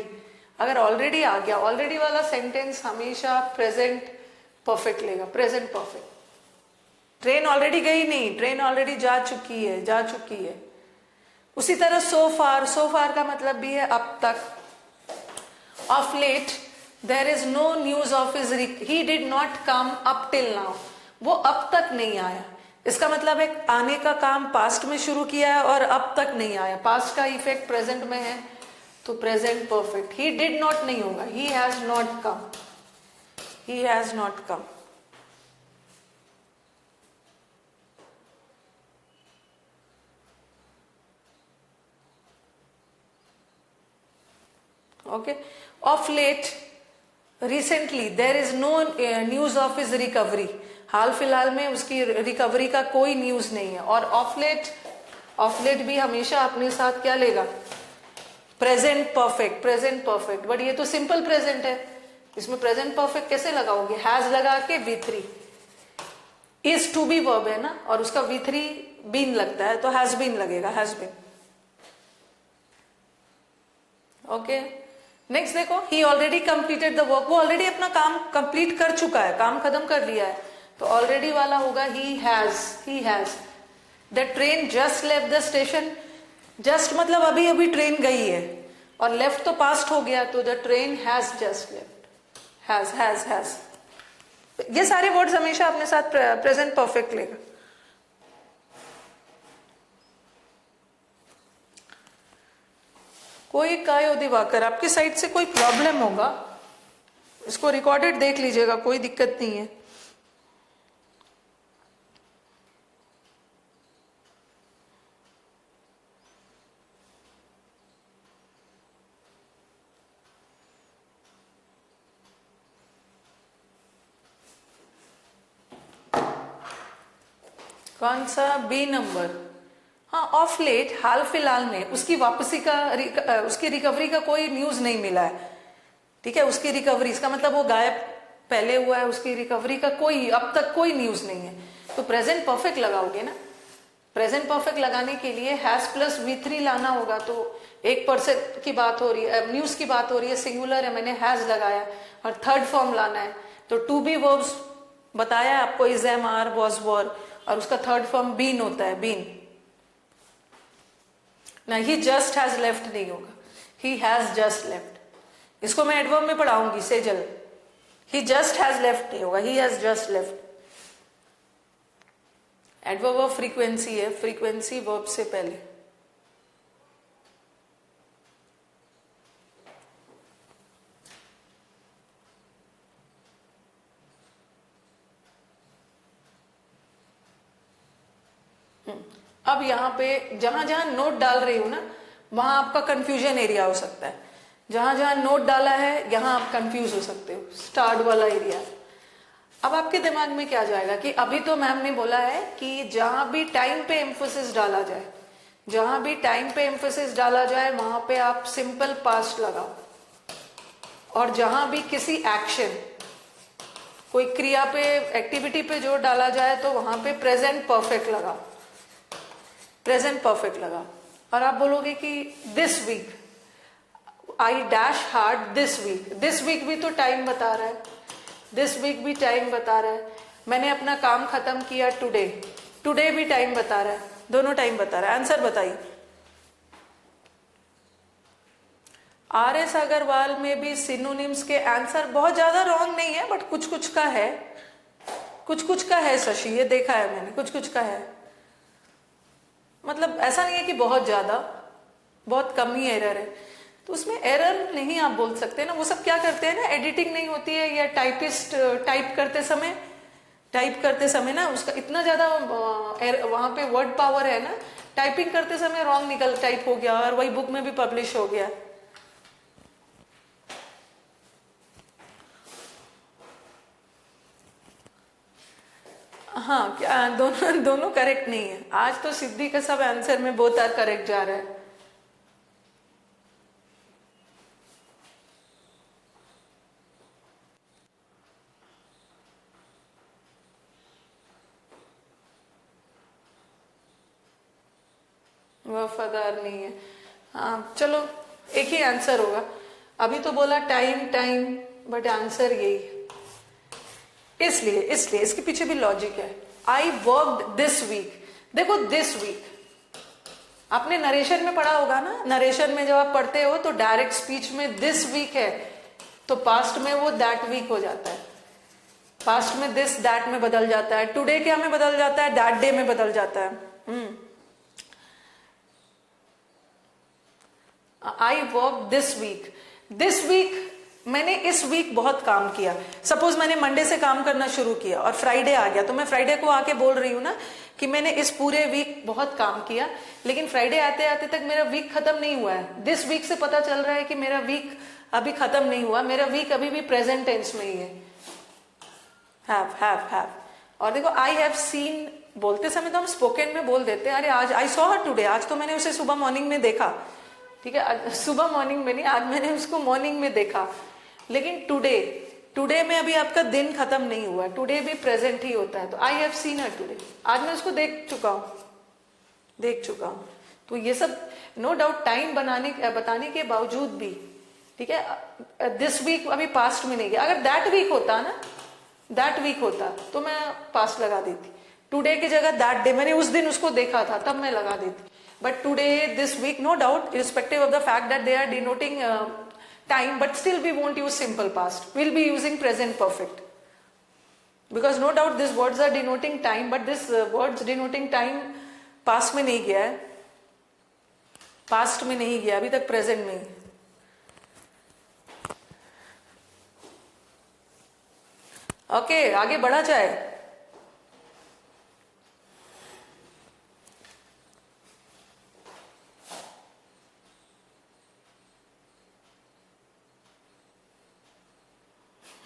अगर already आ गया, already वाला sentence हमेशा present perfect लेगा, present perfect। Train already गई नहीं, train already जा चुकी है, जा चुकी है। उसी तरह so far, so far का मतलब भी है अब तक। of late there is no news of his, he did not come up till now, वो अब तक नहीं आया। इसका मतलब है आने का काम पास्ट में शुरू किया है और अब तक नहीं आया, पास्ट का इफेक्ट प्रेजेंट में है, तो present perfect. He did not नहीं होगा, he has not come, he has not come. Okay, of late, recently there is no news of his recovery, हाल फिलहाल में उसकी रिकवरी का कोई न्यूज नहीं है। और ऑफ लेट भी हमेशा अपने साथ क्या लेगा, present perfect, present perfect. But ये तो सिंपल प्रेजेंट है, इसमें प्रेजेंट परफेक्ट कैसे लगाओगे, हैज लगा के V3, is to be verb है ना, और उसका V3 बीन लगता है, तो हैज बीन लगेगा, हैज बीन। ओके, नेक्स्ट देखो, ही ऑलरेडी कंप्लीटेड द वर्क, वो ऑलरेडी अपना काम कंप्लीट कर चुका है, काम खत्म कर लिया है, तो ऑलरेडी वाला होगा he has, he has. The train just left the station, just मतलब अभी अभी ट्रेन गई है, और लेफ्ट तो पास्ट हो गया, तो the train has just left, has. ये सारे वर्ड्स हमेशा अपने साथ प्रेजेंट परफेक्ट लेगा। कोई कायो दिवाकर, आपकी साइड से कोई प्रॉब्लम होगा, इसको रिकॉर्डेड देख लीजिएगा, कोई दिक्कत नहीं है। कौन सा? B number. हाँ, ऑफ लेट, हाल फिलहाल में उसकी वापसी का उसकी रिकवरी का कोई न्यूज नहीं मिला है। ठीक है, उसकी रिकवरी, इसका मतलब वो गायब पहले हुआ है, उसकी रिकवरी का कोई अब तक कोई न्यूज नहीं है। तो प्रेजेंट परफेक्ट लगाओगे ना, प्रेजेंट परफेक्ट लगाने के लिए हैज प्लस V3 लाना होगा। तो 1% की बात हो रही है, न्यूज की बात हो रही है, सिंगुलर है, मैंने हैज लगाया, और थर्ड फॉर्म लाना है तो टू बी वर्ब्स बताया है आपको, इज, एम, आर, वॉज, वर, और उसका थर्ड फॉर्म बीन होता है, बीन ना। ही जस्ट हैज लेफ्ट नहीं होगा, ही हैज जस्ट लेफ्ट। इसको मैं एडवर्ब में पढ़ाऊंगी सेजल। ही जस्ट हैज लेफ्ट नहीं होगा, he has just left. Adverb of frequency है, फ्रीक्वेंसी वर्ब से पहले। अब यहाँ पे जहां जहां नोट डाल रही हूं ना, वहां आपका कंफ्यूजन एरिया हो सकता है। जहां जहां नोट डाला है यहां आप कंफ्यूज हो सकते हो, स्टार्ट वाला एरिया। अब आपके दिमाग में क्या जाएगा कि अभी तो मैम ने बोला है कि जहां भी टाइम पे एम्फोसिस डाला जाए, जहां भी टाइम पे एम्फोसिस डाला जाए वहां पे आप सिंपल पास्ट लगाओ, और जहां भी किसी एक्शन, कोई क्रिया पे, एक्टिविटी पे जोर डाला जाए तो वहां पे प्रेजेंट परफेक्ट लगाओ, प्रेजेंट परफेक्ट लगा। और आप बोलोगे कि this week I dash hard this week, this week भी तो टाइम बता रहा है, दिस वीक भी टाइम बता रहा है। मैंने अपना काम खत्म किया टुडे, टुडे भी टाइम बता रहा है, दोनों टाइम बता रहा है। आंसर बताइए। RS अग्रवाल में भी सिनोनिम्स के आंसर बहुत ज्यादा रॉन्ग नहीं है, बट कुछ कुछ का है, कुछ कुछ का है शशि, ये देखा है मैंने, कुछ कुछ का है। मतलब ऐसा नहीं है कि बहुत ज्यादा, बहुत कम ही एरर है। तो उसमें एरर नहीं आप बोल सकते ना, वो सब क्या करते हैं ना, एडिटिंग नहीं होती है, या टाइपिस्ट टाइप करते समय ना उसका इतना ज्यादा वहां पे वर्ड पावर है ना, टाइपिंग करते समय रॉन्ग निकल टाइप हो गया और वही बुक में भी पब्लिश हो गया। हाँ, क्या दोनों करेक्ट नहीं है। आज तो सिद्धि का सब आंसर में बोथ आर करेक्ट जा रहा है। वफादार नहीं है। हाँ चलो, एक ही आंसर होगा। अभी तो बोला टाइम टाइम, बट आंसर यही है। इसलिए इसके पीछे भी लॉजिक है। आई वर्कड दिस वीक, देखो दिस वीक आपने नरेशन में पढ़ा होगा ना, नरेशन में जब आप पढ़ते हो तो डायरेक्ट स्पीच में दिस वीक है तो पास्ट में वो दैट वीक हो जाता है, पास्ट में दिस दैट में बदल जाता है, टुडे क्या में बदल जाता है, दैट डे में बदल जाता है। आई वर्क दिस वीक मैंने इस वीक बहुत काम किया। सपोज मैंने मंडे से काम करना शुरू किया और फ्राइडे आ गया, तो मैं फ्राइडे को आके बोल रही हूं ना कि मैंने इस पूरे वीक बहुत काम किया, लेकिन फ्राइडे आते आते तक मेरा वीक खत्म नहीं हुआ है। दिस वीक से पता चल रहा है कि मेरा वीक अभी खत्म नहीं हुआ, मेरा वीक अभी भी प्रेजेंट टेंस में ही है। हैव। और देखो आई हैव सीन बोलते समय तो हम स्पोकन में बोल देते हैं, अरे आज आई सॉ हर टुडे, आज तो मैंने उसे सुबह मॉर्निंग में देखा। ठीक है, सुबह मॉर्निंग में नहीं, आज मैंने उसको मॉर्निंग में देखा। लेकिन टुडे में अभी आपका दिन खत्म नहीं हुआ, टुडे भी प्रेजेंट ही होता है। तो आई हैव सीन हर टुडे, आज मैं उसको देख चुका हूं। तो ये सब नो डाउट टाइम बताने के बावजूद भी, ठीक है, दिस वीक अभी पास्ट में नहीं गया। अगर दैट वीक होता तो मैं पास्ट लगा देती, टुडे की जगह दैट डे, मैंने उस दिन उसको देखा था तब मैं लगा देती। But today, this week, no doubt, irrespective of the fact that they are denoting time, but still we won't use simple past. We'll be using present perfect. Because no doubt these words are denoting time, but this words denoting time past में नहीं गया है। Past में नहीं गया, अभी तक present में ही। ओके, आगे बढ़ा जाए।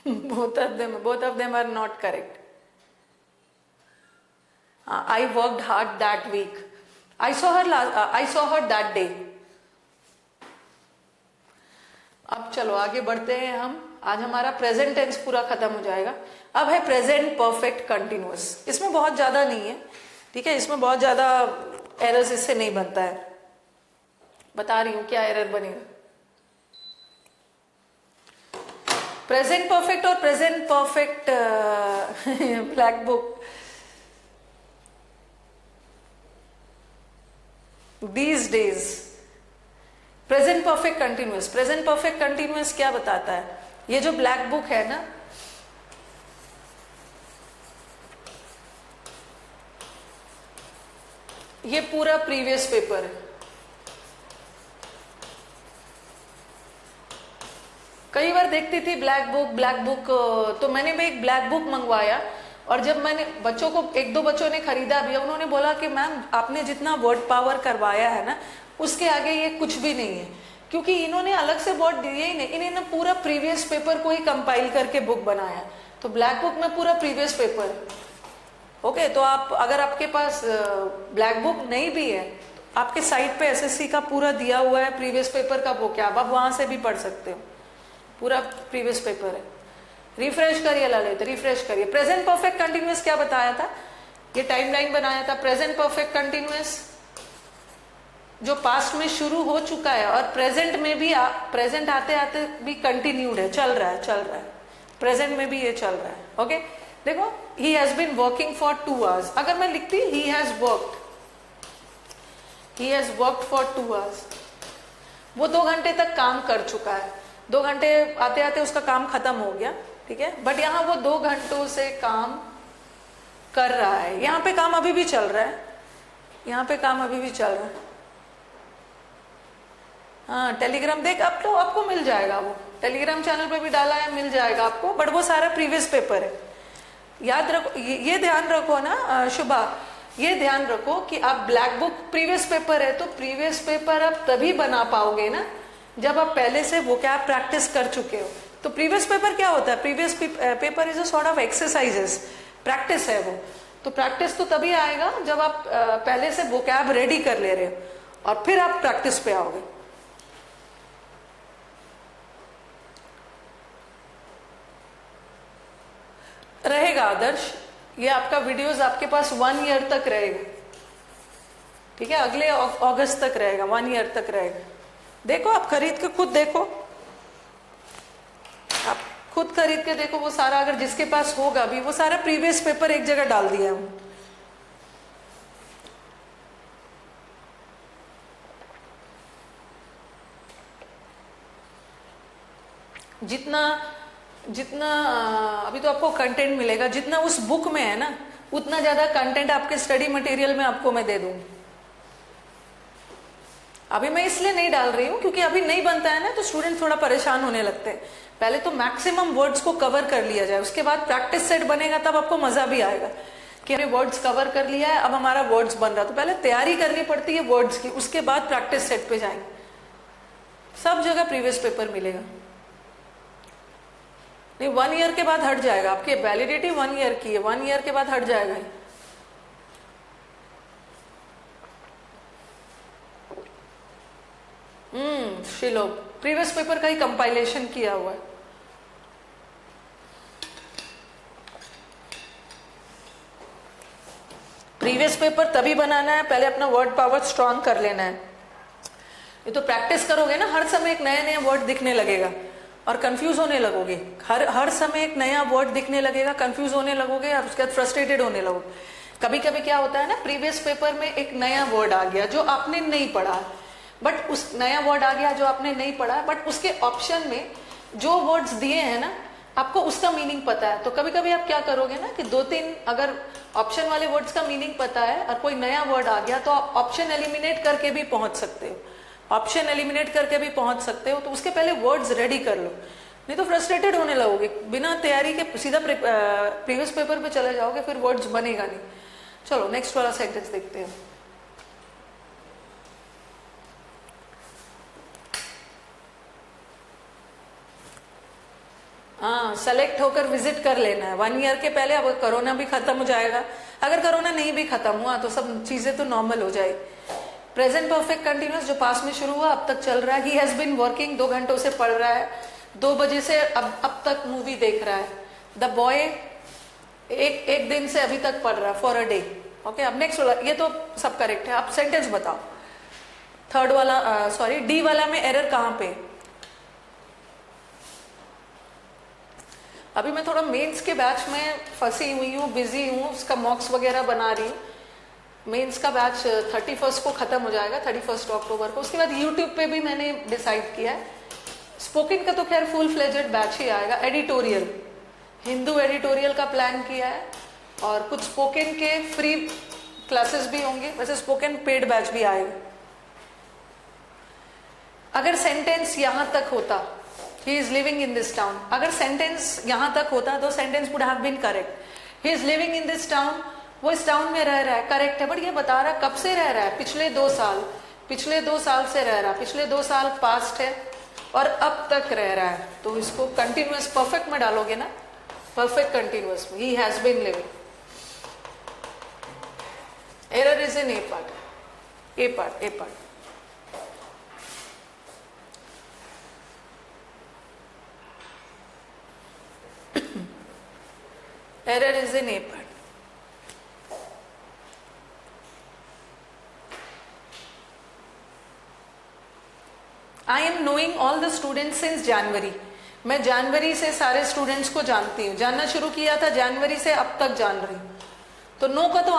both of them are not correct. I worked hard that week. I saw her that day. अब चलो आगे बढ़ते हैं हम। आज हमारा प्रेजेंट टेंस पूरा खत्म हो जाएगा। अब है प्रेजेंट परफेक्ट कंटिन्यूअस। इसमें बहुत ज्यादा नहीं है, ठीक है, इसमें बहुत ज्यादा एरर्स इससे नहीं बनता है। बता रही हूं क्या एरर बनेगा। प्रेजेंट परफेक्ट और present perfect black book, these days present perfect continuous. Present perfect continuous क्या बताता है? ये जो ब्लैक बुक है ना, ये पूरा प्रीवियस पेपर है। कई बार देखती थी ब्लैक बुक, तो मैंने भी एक ब्लैक बुक मंगवाया, और जब मैंने बच्चों को, एक दो बच्चों ने खरीदा भी, उन्होंने बोला कि मैम आपने जितना वर्ड पावर करवाया है ना, उसके आगे ये कुछ भी नहीं है, क्योंकि इन्होंने अलग से वर्ड दिए ही नहीं, इन्होंने पूरा प्रीवियस पेपर को ही कंपाइल करके बुक बनाया। तो ब्लैक बुक में पूरा प्रीवियस पेपर है। ओके, तो आप, अगर आपके पास ब्लैक बुक नहीं भी है, तो आपके साइट पे एसएससी का पूरा दिया हुआ है प्रीवियस पेपर का बुक है, आप वहां से भी पढ़ सकते हो, पूरा प्रीवियस पेपर है। रिफ्रेश करिए ललित, रिफ्रेश करिए। प्रेजेंट परफेक्ट कंटिन्यूअस क्या बताया था? ये टाइमलाइन बनाया था। प्रेजेंट परफेक्ट कंटिन्यूअस जो पास्ट में शुरू हो चुका है और प्रेजेंट में भी, प्रेजेंट आते आते भी कंटिन्यूड है, चल रहा है, प्रेजेंट में भी ये चल रहा है। ओके, देखो, he has been working for 2 hours। अगर मैं लिखती he has worked for 2 hours, वो 2 घंटे तक काम कर चुका है। 2 घंटे आते आते उसका काम खत्म हो गया, ठीक है, बट यहाँ वो 2 घंटों से काम कर रहा है। यहाँ पे काम अभी भी चल रहा है, यहाँ पे काम अभी भी चल रहा है। हाँ, टेलीग्राम देख, अब तो आपको मिल जाएगा, वो टेलीग्राम चैनल पे भी डाला है, मिल जाएगा आपको, बट वो सारा प्रीवियस पेपर है। याद रखो, ये ध्यान रखो ना शुभा, ये ध्यान रखो कि आप ब्लैक बुक प्रीवियस पेपर है, तो प्रीवियस पेपर आप तभी बना पाओगे ना जब आप पहले से वो क्या प्रैक्टिस कर चुके हो। तो प्रीवियस पेपर क्या होता है? Previous paper is a sort of exercises, practice है वो। तो प्रैक्टिस तो तभी आएगा जब आप पहले से वोकैब रेडी कर ले रहे हो, और फिर आप प्रैक्टिस पे आओगे। रहेगा आदर्श, ये आपका वीडियोस आपके पास 1 year तक रहेगा, ठीक है, अगले अगस्त तक रहेगा, 1 year तक रहेगा। देखो, आप खरीद के खुद देखो, आप खुद खरीद के देखो, वो सारा, अगर जिसके पास होगा भी, वो सारा प्रीवियस पेपर एक जगह डाल दिया हम। जितना अभी तो आपको कंटेंट मिलेगा, जितना उस बुक में है ना, उतना ज्यादा कंटेंट आपके स्टडी मटेरियल में आपको मैं दे दूंगी। अभी मैं इसलिए नहीं डाल रही हूँ क्योंकि अभी नहीं बनता है ना, तो स्टूडेंट थोड़ा परेशान होने लगते हैं। पहले तो मैक्सिमम वर्ड्स को कवर कर लिया जाए, उसके बाद प्रैक्टिस सेट बनेगा, तब आपको मजा भी आएगा कि हमने वर्ड्स कवर कर लिया है, अब हमारा वर्ड्स बन रहा। तो पहले तैयारी करनी पड़ती है वर्ड्स की, उसके बाद प्रैक्टिस सेट पे जाएंगे। सब जगह प्रीवियस पेपर मिलेगा। नहीं, 1 year के बाद हट जाएगा, आपकी वैलिडिटी 1 year की है, 1 year के बाद हट जाएगा। शिलो प्रीवियस पेपर का ही कंपाइलेशन किया हुआ है। प्रीवियस पेपर तभी बनाना है, पहले अपना वर्ड पावर स्ट्रांग कर लेना है। ये तो प्रैक्टिस करोगे ना, हर समय एक नया नया वर्ड दिखने लगेगा और कंफ्यूज होने लगोगे। हर समय एक नया वर्ड दिखने लगेगा, कंफ्यूज होने लगोगे, और उसके बाद फ्रस्ट्रेटेड होने लगोगे। कभी कभी क्या होता है ना, प्रीवियस पेपर में एक नया वर्ड आ गया जो आपने नहीं पढ़ा, बट उस नया वर्ड आ गया जो आपने नहीं पढ़ा, बट उसके ऑप्शन में जो वर्ड्स दिए हैं ना, आपको उसका मीनिंग पता है। तो कभी कभी आप क्या करोगे ना कि 2-3 अगर ऑप्शन वाले वर्ड्स का मीनिंग पता है और कोई नया वर्ड आ गया, तो आप ऑप्शन एलिमिनेट करके भी पहुंच सकते हो। ऑप्शन एलिमिनेट करके भी पहुंच सकते हो, तो उसके पहले वर्ड्स रेडी कर लो, नहीं तो फ्रस्ट्रेटेड होने लगोगे, बिना तैयारी के सीधा प्रीवियस पेपर पे चले जाओगे, फिर वर्ड्स बनेगा नहीं। चलो नेक्स्ट वाला सेंटेंस देखते हैं। हाँ, सेलेक्ट होकर विजिट कर लेना है 1 ईयर के पहले। अब कोरोना भी खत्म हो जाएगा, अगर कोरोना नहीं भी खत्म हुआ तो सब चीजें तो नॉर्मल हो जाएगी। प्रेजेंट परफेक्ट कंटिन्यूअस जो पास में शुरू हुआ अब तक चल रहा है। ही हैज बीन वर्किंग, 2 घंटों से पढ़ रहा है, 2 बजे से अब तक मूवी देख रहा है। द बॉय एक दिन से अभी तक पढ़ रहा है, फॉर अ डे। ओके, अब नेक्स्ट वाला, ये तो सब करेक्ट है। अब सेंटेंस बताओ। थर्ड वाला, सॉरी डी वाला में एरर कहाँ पे? अभी मैं थोड़ा मेंस के बैच में फंसी हुई हूँ, बिजी हूँ, उसका मॉक्स वगैरह बना रही हूँ। मेंस का बैच 31 को खत्म हो जाएगा, 31 अक्टूबर को। उसके बाद यूट्यूब पे भी मैंने डिसाइड किया है। स्पोकन का तो खैर फुल फ्लेजेड बैच ही आएगा। एडिटोरियल, हिंदू एडिटोरियल का प्लान किया है, और कुछ स्पोकन के फ्री क्लासेस भी होंगे। वैसे स्पोकन पेड बैच भी आएगा। अगर सेंटेंस यहां तक होता, he is living in this town, अगर सेंटेंस यहां तक होता तो sentence would have been correct. He is living in this town, वो इस टाउन में रह रहा है, करेक्ट है। बट ये बता रहा है कब से रह रहा है, पिछले 2 साल, पिछले 2 साल से रह रहा है, पिछले 2 साल पास्ट है और अब तक रह रहा है। तो इसको कंटिन्यूअस परफेक्ट में डालोगे ना, परफेक्ट कंटिन्यूअस में। He has been living. Error is in A part, A part, A part. Error is in A part. I am knowing all the students since January. मैं जनवरी से सारे स्टूडेंट्स को जानती हूँ, जानना शुरू किया था जनवरी से, अब तक जान रही हूँ। तो नो का तो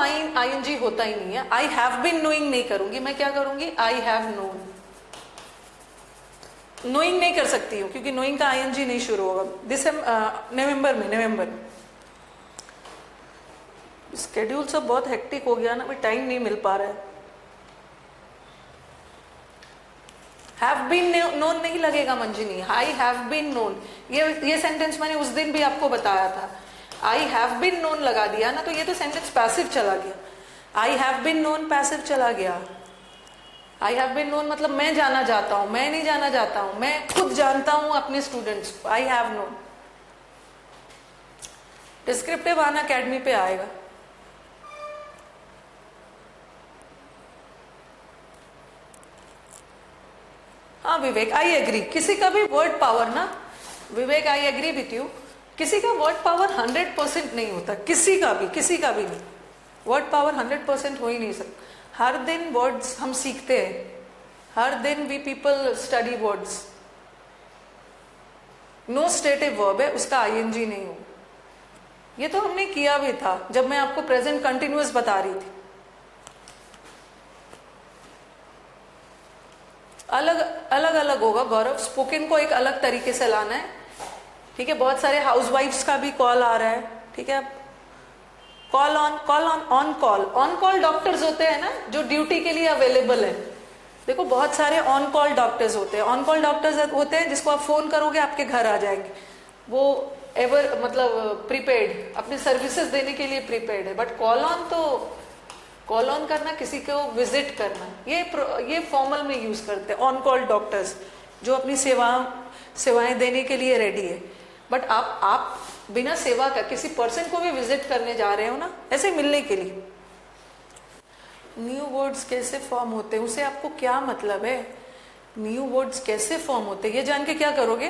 ING होता ही नहीं है। आई हैव बीन नोइंग नहीं करूंगी, मैं क्या करूंगी? आई हैव नोन। नोइंग नहीं कर सकती हूँ क्योंकि नोइंग का ING नहीं शुरू होगा। नवंबर में स्केड्यूल सब बहुत हेक्टिक हो गया ना, भी टाइम नहीं मिल पा रहा है। हैव बीन नोन नहीं लगेगा मंजिनी, आई हैव बीन नोन। ये सेंटेंस मैंने उस दिन भी आपको बताया था। आई हैव बीन नोन लगा दिया ना, तो ये तो सेंटेंस पैसिव चला गया। I have been known passive चला गया। आई हैव बीन नोन मतलब मैं जाना चाहता हूं, मैं नहीं जाना चाहता हूं, मैं खुद जानता हूं अपने स्टूडेंट्स को। I have known. Descriptive Unacademy पे आएगा। हाँ विवेक, आई एग्री। किसी का भी वर्ड पावर ना, विवेक आई एग्री विथ यू, किसी का वर्ड पावर 100% नहीं होता, किसी का भी नहीं। वर्ड पावर 100% हो ही नहीं सकता। हर दिन वर्ड्स हम सीखते हैं, हर दिन we people study words. No stative verb है, उसका ING नहीं हो। ये तो हमने किया भी था जब मैं आपको प्रेजेंट कंटिन्यूअस बता रही थी। अलग होगा गौरव, स्पोकन को एक अलग तरीके से लाना है, ठीक है। बहुत सारे हाउसवाइफ्स का भी कॉल आ रहा है, ठीक है। ऑन कॉल डॉक्टर्स होते हैं ना, जो ड्यूटी के लिए अवेलेबल है। देखो बहुत सारे ऑन कॉल डॉक्टर्स होते हैं। ऑन कॉल डॉक्टर्स होते हैं जिसको आप फोन करोगे आपके घर आ जाएंगे। वो एवर मतलब प्रीपेड, अपनी सर्विसेज देने के लिए प्रीपेड है। बट कॉल ऑन करना, किसी को विजिट करना, ये फॉर्मल में यूज करते हैं ऑन कॉल डॉक्टर्स, जो अपनी सेवाएं देने के लिए रेडी है। बट आप बिना सेवा का किसी पर्सन को भी विजिट करने जा रहे हो ना, ऐसे मिलने के लिए। न्यू वर्ड्स कैसे फॉर्म होते हैं, उसे आपको क्या मतलब है? न्यू वर्ड्स कैसे फॉर्म होते हैं ये जान के क्या करोगे?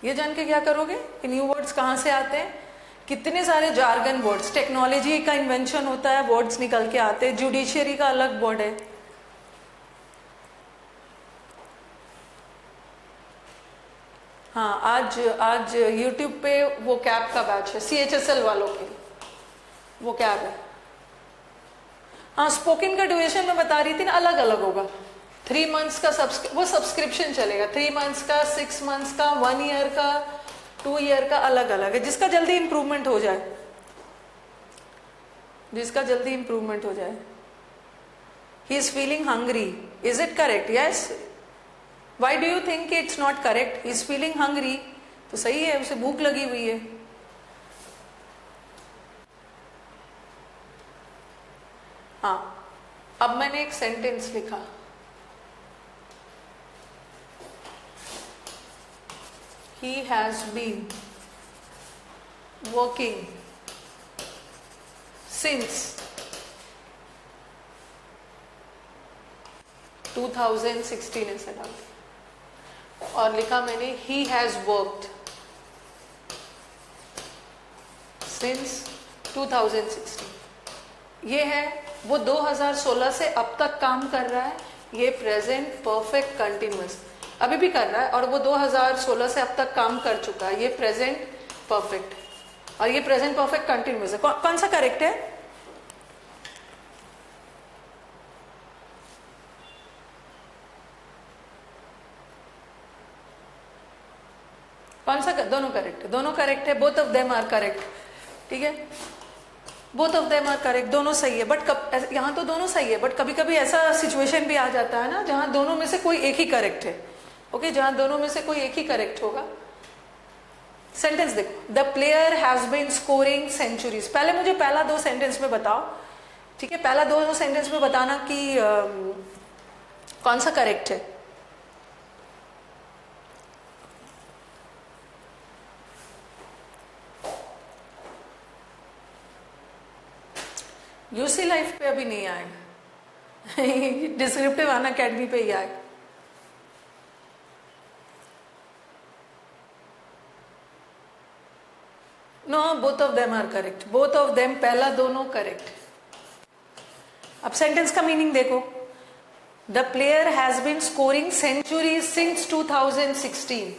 ये जान के क्या करोगे कि न्यू वर्ड्स कहां से आते हैं? कितने सारे जार्गन वर्ड्स, टेक्नोलॉजी का इन्वेंशन होता है, वर्ड्स निकल के आते हैं। जुडिशियरी का अलग वर्ड है। हाँ, आज यूट्यूब पे वो कैब का बैच है, CHSL वालों के, वो कैब है। हाँ, स्पोकन का ड्यूरेशन में बता रही थी ना, अलग अलग होगा। 3 मंथ्स का वो सब्सक्रिप्शन चलेगा, 3 मंथ्स का, 6 मंथ्स का, 1 ईयर का, 2 ईयर का, अलग अलग है। जिसका जल्दी इंप्रूवमेंट हो जाए, जिसका जल्दी इंप्रूवमेंट हो जाए। he is feeling hungry. Is it correct? Yes. Why do you think it's not correct? He is feeling hungry. तो सही है, उसे भूख लगी हुई है. हाँ, अब मैंने एक सेंटेंस लिखा. He has been working since 2016 ऐसा डाल दिया. और लिखा मैंने he has worked since 2016. ये है वो 2016 से अब तक काम कर रहा है. ये प्रेजेंट परफेक्ट कंटिन्यूअस अभी भी कर रहा है और वो 2016 से अब तक काम कर चुका है. ये प्रेजेंट परफेक्ट और ये प्रेजेंट परफेक्ट कंटिन्यूअस है. कौन सा करेक्ट है? कौन सा? दोनों करेक्ट है. दोनों करेक्ट है. Both of them are correct. ठीक है, both of them are correct. दोनों सही है. बट यहाँ तो दोनों सही है, बट कभी कभी ऐसा सिचुएशन भी आ जाता है ना जहां दोनों में से कोई एक ही करेक्ट है. ओके, जहां दोनों में से कोई एक ही करेक्ट होगा. सेंटेंस देखो, the player has been scoring centuries. पहले मुझे पहला दो सेंटेंस में बताओ. ठीक है, पहला दो सेंटेंस में बताना कि कौन सा करेक्ट है. यूसी लाइफ पे अभी नहीं आएगा. डिस्क्रिप्टिव अन अकेडमी पे ही आएगा. No, both of them are correct. Both of them, पहला दोनों करेक्ट. अब सेंटेंस का मीनिंग देखो. The player has been scoring centuries since 2016.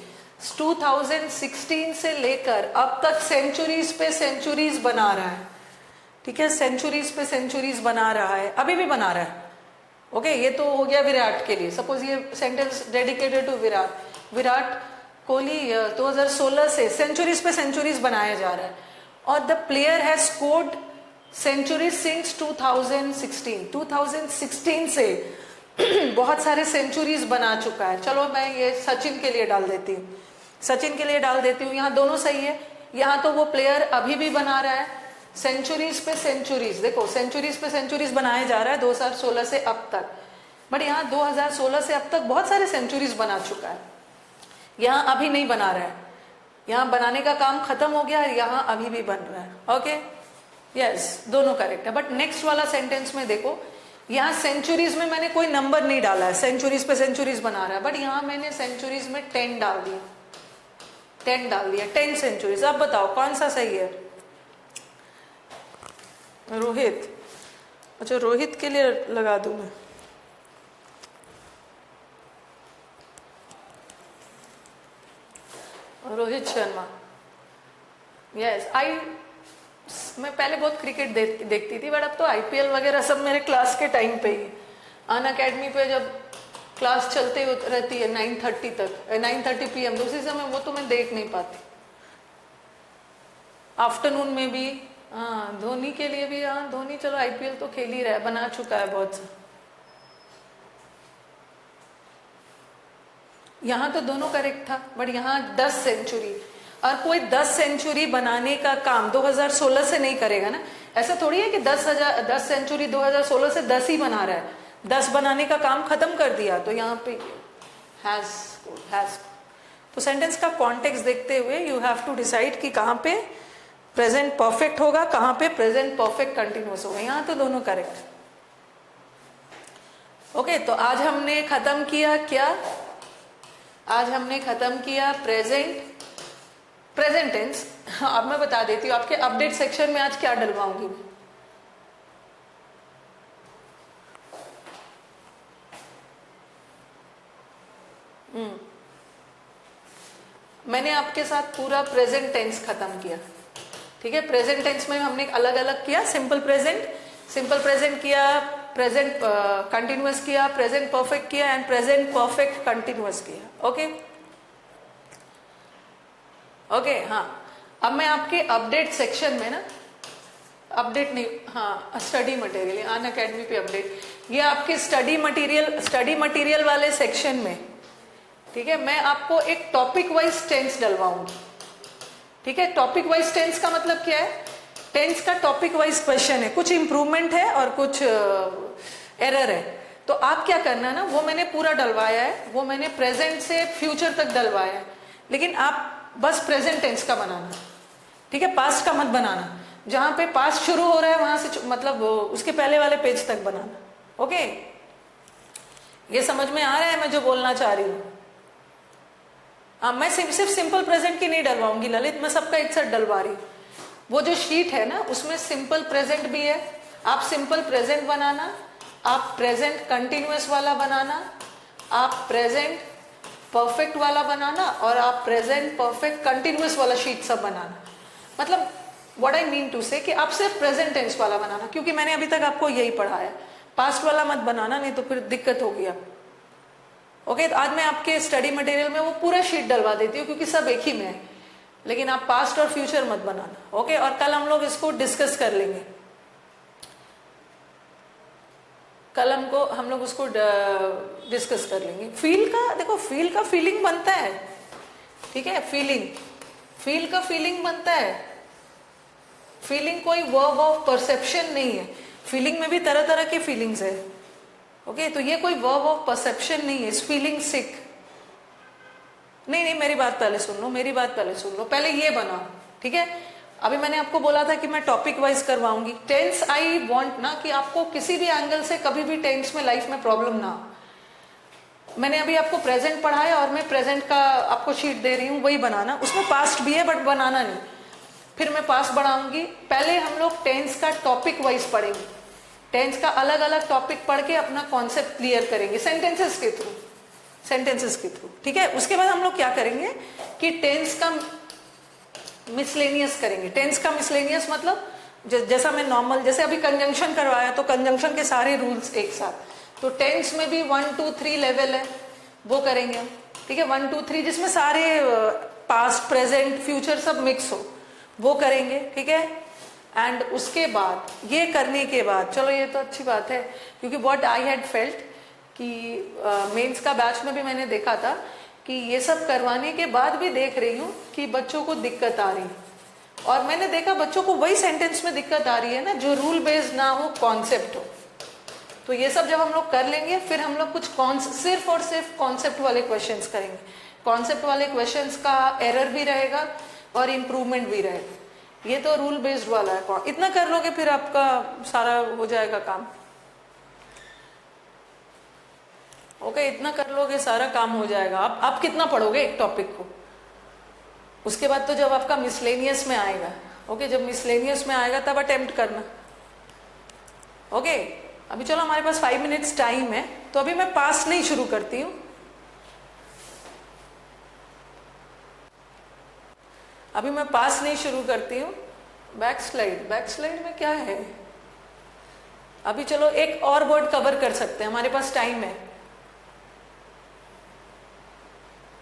2016 से लेकर अब तक सेंचुरीज पे सेंचुरीज बना रहा है. ठीक है, सेंचुरीज पे सेंचुरीज बना रहा है, अभी भी बना रहा है. ओके, ये तो हो गया विराट के लिए. सपोज ये sentence dedicated to Virat. Virat Kohli 2016 से सेंचुरीज पे सेंचुरीज बनाया जा रहा है. और the player has scored centuries since 2016. 2016 से बहुत सारे सेंचुरीज बना चुका है. चलो मैं ये सचिन के लिए डाल देती हूँ. सचिन के लिए डाल देती हूँ. यहाँ दोनों सही है. यहाँ तो वो प्लेयर अभी भी बना रहा है. सेंचुरीज पे सेंचुरीज, देखो सेंचुरीज पे सेंचुरीज बनाया जा रहा है 2016 से अब तक. बट यहाँ 2016 से अब तक बहुत सारे सेंचुरीज बना चुका है. यहाँ अभी नहीं बना रहा है. यहाँ बनाने का काम खत्म हो गया है, यहाँ अभी भी बन रहा है. ओके, यस, दोनों करेक्ट है. बट नेक्स्ट वाला सेंटेंस में देखो, यहाँ सेंचुरीज में मैंने कोई नंबर नहीं डाला है. सेंचुरीज पे सेंचुरीज बना रहा है. बट यहाँ मैंने सेंचुरीज में 10 डाल दिया. 10 डाल दिया. 10 सेंचुरीज. अब बताओ कौन सा सही है? रोहित. अच्छा, रोहित के लिए लगा दूं मैं. रोहित शर्मा. यस, मैं पहले बहुत क्रिकेट देखती थी, बट अब तो आईपीएल वगैरह सब मेरे क्लास के टाइम पे ही. अन अकेडमी पे जब क्लास चलते रहती है 9:30 तक, 9:30 PM, तो उसी समय वो तो मैं देख नहीं पाती. आफ्टरनून में भी. हाँ, धोनी के लिए भी. हाँ, धोनी चलो आईपीएल तो खेल ही रहा है, बना चुका है बहुत सा. यहाँ तो दोनों करेक्ट था. बट यहाँ 10 सेंचुरी, और कोई 10 सेंचुरी बनाने का काम 2016 से नहीं करेगा ना. ऐसा थोड़ी है कि 10 सेंचुरी 2016 से 10 ही बना रहा है. 10 बनाने का काम खत्म कर दिया. तो यहाँ पे हैज. तो सेंटेंस का कॉन्टेक्स्ट देखते हुए यू हैव टू डिसाइड कि कहाँ पे प्रेजेंट परफेक्ट होगा, कहाँ पे प्रेजेंट परफेक्ट कंटिन्यूअस होगा. यहाँ तो दोनों करेक्ट. ओके, तो आज हमने खत्म किया क्या? आज हमने खत्म किया प्रेजेंट टेंस. अब मैं बता देती हूँ आपके अपडेट सेक्शन में आज क्या डलवाऊंगी मैं. मैंने आपके साथ पूरा प्रेजेंट टेंस खत्म किया. ठीक है, प्रेजेंट टेंस में हमने अलग अलग किया. सिंपल प्रेजेंट किया, प्रेजेंट कंटिन्यूअस किया, प्रेजेंट परफेक्ट किया एंड प्रेजेंट परफेक्ट कंटिन्यूअस किया. ओके. हाँ, अब मैं आपके अपडेट सेक्शन में ना अपडेट नहीं, हाँ स्टडी मटेरियल अन अकेडमी पे अपडेट, ये आपके स्टडी मटेरियल वाले सेक्शन में, ठीक है। मैं आपको एक टॉपिक वाइज टेंस डलवाऊंगी, ठीक है। टॉपिक वाइज टेंस का मतलब क्या है, टेंस का टॉपिक वाइज क्वेश्चन है, कुछ इंप्रूवमेंट है और कुछ एरर है। तो आप क्या करना है ना, वो मैंने पूरा डलवाया है, वो मैंने प्रेजेंट से फ्यूचर तक डलवाया है, लेकिन आप बस प्रेजेंट टेंस का बनाना, ठीक है, पास्ट का मत बनाना। जहां पे पास्ट शुरू हो रहा है वहां से मतलब उसके पहले वाले पेज तक बनाना, ओके। ये समझ में आ रहा है मैं जो बोलना चाह रही हूँ? मैं सिर्फ सिंपल प्रेजेंट की नहीं डलवाऊंगी ललित, मैं सबका एक साथ डलवा रही हूँ। वो जो शीट है ना उसमें सिंपल प्रेजेंट भी है, आप सिंपल प्रेजेंट बनाना, आप प्रेजेंट कंटिन्यूअस वाला बनाना, आप प्रेजेंट परफेक्ट वाला बनाना, और आप प्रेजेंट परफेक्ट कंटिन्यूअस वाला शीट सब बनाना। मतलब व्हाट आई मीन टू से कि आप सिर्फ प्रेजेंट टेंस वाला बनाना, क्योंकि मैंने अभी तक आपको यही पढ़ाया, पास्ट वाला मत बनाना, नहीं तो फिर दिक्कत होगी आप, ओके। तो आज मैं आपके स्टडी मटेरियल में वो पूरा शीट डलवा देती हूँ क्योंकि सब एक ही में है, लेकिन आप पास्ट और फ्यूचर मत बनाना, ओके। और कल हम लोग इसको डिस्कस कर लेंगे, कल हम लोग उसको डिस्कस कर लेंगे। फील का देखो, फील का फीलिंग बनता है, ठीक है, फील का फीलिंग बनता है। फीलिंग कोई वर्ब ऑफ परसेप्शन नहीं है, फीलिंग में भी तरह तरह के फीलिंग्स है, ओके। तो ये कोई वर्ब ऑफ परसेप्शन नहीं है, इस फीलिंग सिक नहीं, मेरी बात पहले सुन लो, पहले ये बनाओ, ठीक है। अभी मैंने आपको बोला था कि मैं टॉपिक वाइज करवाऊंगी टेंस। आई वांट ना कि आपको किसी भी एंगल से कभी भी टेंस में लाइफ में प्रॉब्लम ना हो। मैंने अभी आपको प्रेजेंट पढ़ाया और मैं प्रेजेंट का आपको शीट दे रही हूँ, वही बनाना, उसमें पास्ट भी है बट बनाना नहीं, फिर मैं पास्ट बढ़ाऊंगी। पहले हम लोग टेंस का टॉपिक वाइज पढ़ेंगे, टेंस का अलग अलग टॉपिक पढ़ के अपना कॉन्सेप्ट क्लियर करेंगे सेंटेंसेस के थ्रू, ठीक है। उसके बाद हम लोग क्या करेंगे कि टेंस का मिसलेनियस करेंगे। टेंस का मिसलेनियस मतलब जैसा मैं नॉर्मल, जैसे अभी कंजंक्शन करवाया तो कंजंक्शन के सारे रूल्स एक साथ, तो टेंस में भी 1 2 3 लेवल है, वो करेंगे हम, ठीक है। 1 2 3 जिसमें सारे पास्ट प्रेजेंट फ्यूचर सब मिक्स हो, वो करेंगे, ठीक है। एंड उसके बाद ये करने के बाद, चलो ये तो अच्छी बात है, क्योंकि व्हाट आई हैड फेल्ट कि मेंस का बैच में भी मैंने देखा था कि ये सब करवाने के बाद भी देख रही हूँ कि बच्चों को दिक्कत आ रही है, और मैंने देखा बच्चों को वही सेंटेंस में दिक्कत आ रही है ना जो रूल बेस्ड ना हो, कॉन्सेप्ट हो। तो ये सब जब हम लोग कर लेंगे फिर हम लोग कुछ सिर्फ और सिर्फ कॉन्सेप्ट वाले क्वेश्चंस करेंगे। कॉन्सेप्ट वाले क्वेश्चंस का एरर भी रहेगा और इम्प्रूवमेंट भी रहेगा। ये तो रूल बेस्ड वाला है, इतना कर लोगे फिर आपका सारा हो जाएगा काम, ओके। इतना कर लोगे सारा काम हो जाएगा। आप कितना पढ़ोगे एक टॉपिक को, उसके बाद तो जब आपका मिसलेनियस में आएगा, ओके, जब मिसलेनियस में आएगा तब अटेम्प्ट करना, ओके। अभी चलो हमारे पास 5 मिनट्स टाइम है, तो अभी मैं पास्ट नहीं शुरू करती हूँ, अभी मैं पास नहीं शुरू करती हूँ। बैकस्लाइड में क्या है, अभी चलो एक और वर्ड कवर कर सकते हैं, हमारे पास टाइम है।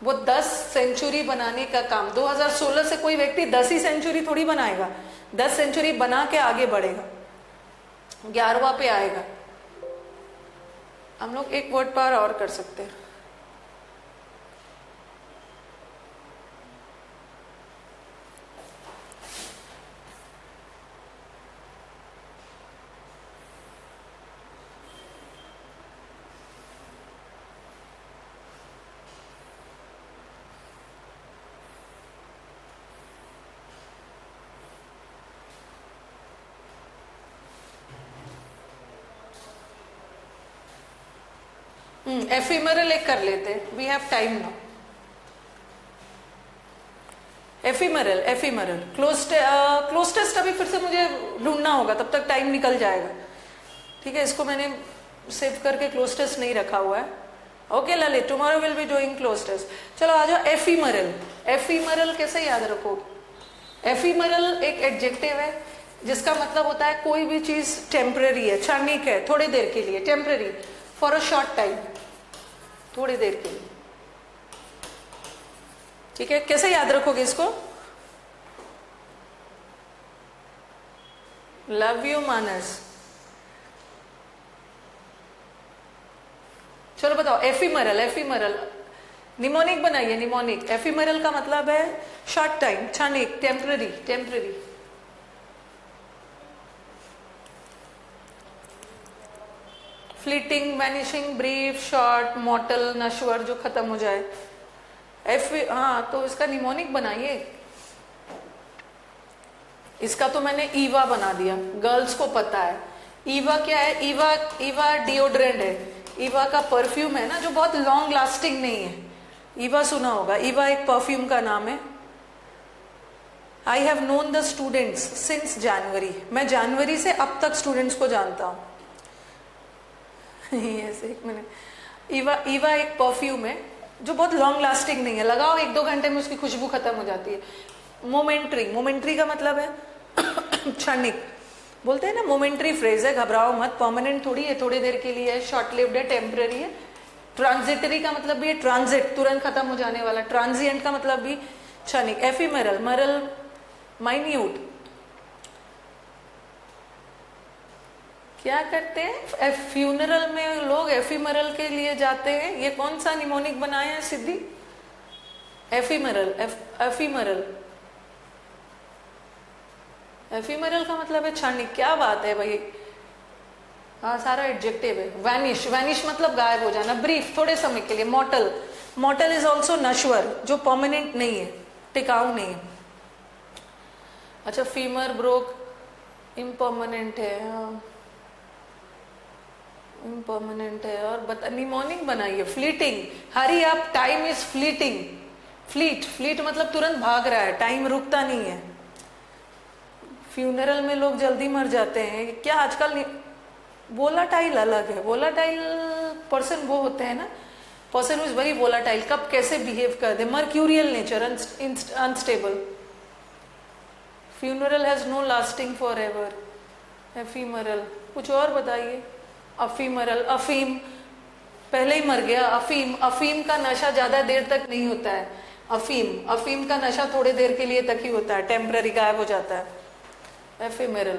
वो 10 सेंचुरी बनाने का काम, 2016 से कोई व्यक्ति 10 ही सेंचुरी थोड़ी बनाएगा, 10 सेंचुरी बना के आगे बढ़ेगा, 11वां पे आएगा। हम लोग एक वर्ड पर और कर सकते हैं, एफिमरल एक कर लेते हैं, we have time now. Ephemeral cloze test अभी फिर से मुझे ढूंढना होगा, तब तक टाइम निकल जाएगा, ठीक है। इसको मैंने सेव करके क्लोज टेस्ट नहीं रखा हुआ है, okay Lalit, tomorrow will be doing cloze test. चलो आ जाओ, एफिमरल कैसे याद रखोगे? एफिमरल एक एडजेक्टिव है जिसका मतलब होता है कोई भी चीज टेम्पररी है, क्षणिक है, थोड़ी देर के लिए, temporary, for a short time, थोड़ी देर के लिए, ठीक है। कैसे याद रखोगे इसको? लव यू मानस। चलो बताओ, एफिमरल, एफिमरल निमोनिक बनाइए, निमोनिक। एफिमरल का मतलब है शॉर्ट टाइम, क्षणिक, temporary, temporary. Fleeting, vanishing, brief, short, mortal, नश्वर, जो खत्म हो जाए। हाँ, तो इसका निमोनिक बनाइए। इसका तो मैंने ईवा बना दिया, गर्ल्स को पता है। ईवा क्या है? ईवा, ईवा डिओड्रेंट है। ईवा का परफ्यूम है ना, जो बहुत लॉन्ग लास्टिंग नहीं है। ईवा सुना होगा, ईवा एक परफ्यूम का नाम है। I have known the students since January. मैं जनवरी से अब तक स्टूडेंट्स को जानता हूँ। यस, एक मिनट। ईवा एक परफ्यूम है जो बहुत लॉन्ग लास्टिंग नहीं है, लगाओ 1-2 घंटे में उसकी खुशबू खत्म हो जाती है। मोमेंट्री, मोमेंट्री का मतलब है क्षणिक। बोलते हैं ना, मोमेंट्री फ्रेज है, घबराओ मत। परमानेंट थोड़ी है, थोड़ी देर के लिए है। शॉर्ट लिव्ड है, टेम्पररी है। ट्रांजिटरी का मतलब भी है ट्रांजिट, तुरंत खत्म हो जाने वाला। ट्रांजिएंट का मतलब भी क्षणिक। एफिमेरल, मरल माइन्यूट। क्या करते हैं फ्यूनरल में लोग? एफिमरल के लिए जाते हैं। ये कौन सा निमोनिक बनाया है सिद्धि? Ephemeral, ephemeral. एफिमरल का मतलब है क्षणिक। क्या बात है भाई, हाँ सारा एडजेक्टिव है। वैनिश, वैनिश मतलब गायब हो जाना। ब्रीफ, थोड़े समय के लिए। मॉटल, मॉटल इज ऑल्सो नश्वर, जो परमानेंट नहीं है, टिकाऊ नहीं है। अच्छा, फीमर ब्रोक इम्परमानेंट है, इम्परमानेंट है। और बता, निमोनिक बनाइए। Fleeting, hurry up, time is fleeting. Fleet, fleet मतलब तुरंत भाग रहा है, टाइम रुकता नहीं है। फ्यूनरल में लोग जल्दी मर जाते हैं। क्या आजकल वोलाटाइल अलग है। वोलाटाइल पर्सन वो होते हैं ना, पर्सन इज वेरी वोलाटाइल, कब कैसे बिहेव कर दे। Mercurial nature, unstable. Funeral has no lasting forever. Ephemeral, कुछ और बताइए। अफीमरल, अफीम, पहले ही मर गया। अफीम, अफीम का नशा ज्यादा देर तक नहीं होता है। अफीम, अफीम का नशा थोड़े देर के लिए तक ही होता है, टेम्पररी, गायब हो जाता है। एफिमेरल।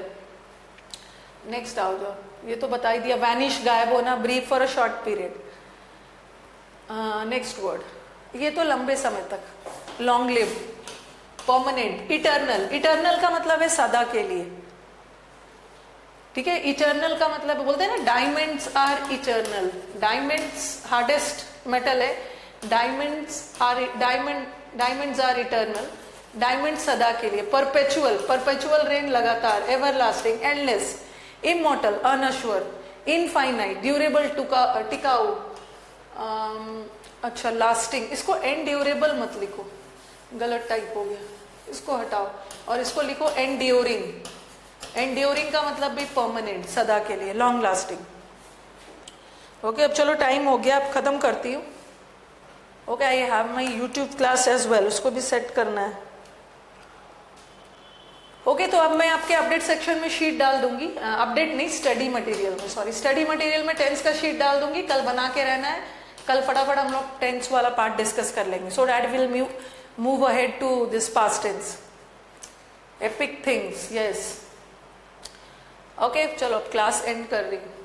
नेक्स्ट आओ जाओ, ये तो बता ही दिया। वैनिश, गायब होना। Brief for a short period. Next word, ये तो लंबे समय तक, long live, permanent, eternal. Eternal का मतलब है सदा के लिए, ठीक है। इटर्नल का मतलब बोलते हैं ना, diamonds are eternal. Diamonds hardest metal है। Diamonds are eternal. डायमंड सदा के लिए। परपेचुअल, परपेचुअल रेन, लगातार, एवरलास्टिंग, एंडलेस, इमॉर्टल, अनश्वर, इनफाइनाइट, ड्यूरेबल, टिकाऊ। अच्छा, लास्टिंग, इसको एंड्यूरेबल मत लिखो, गलत टाइप हो गया, इसको हटाओ और इसको लिखो एंड्योरिंग। एंड्योरिंग का मतलब भी परमानेंट, सदा के लिए, लॉन्ग लास्टिंग। ओके, अब चलो टाइम हो गया, अब खत्म करती हूँ। Okay, I have my YouTube class as well, उसको भी सेट करना है। ओके, तो अब मैं आपके अपडेट सेक्शन में शीट डाल दूंगी। अपडेट नहीं, स्टडी मटेरियल में, सॉरी, स्टडी मटेरियल में टेंस का शीट डाल दूंगी। कल बना के रहना है। कल फटाफट हम लोग टेंस वाला पार्ट डिस्कस कर लेंगे, so that will move ahead to this past tense, epic things. Yes, okay, चलो क्लास एंड कर रही हूँ।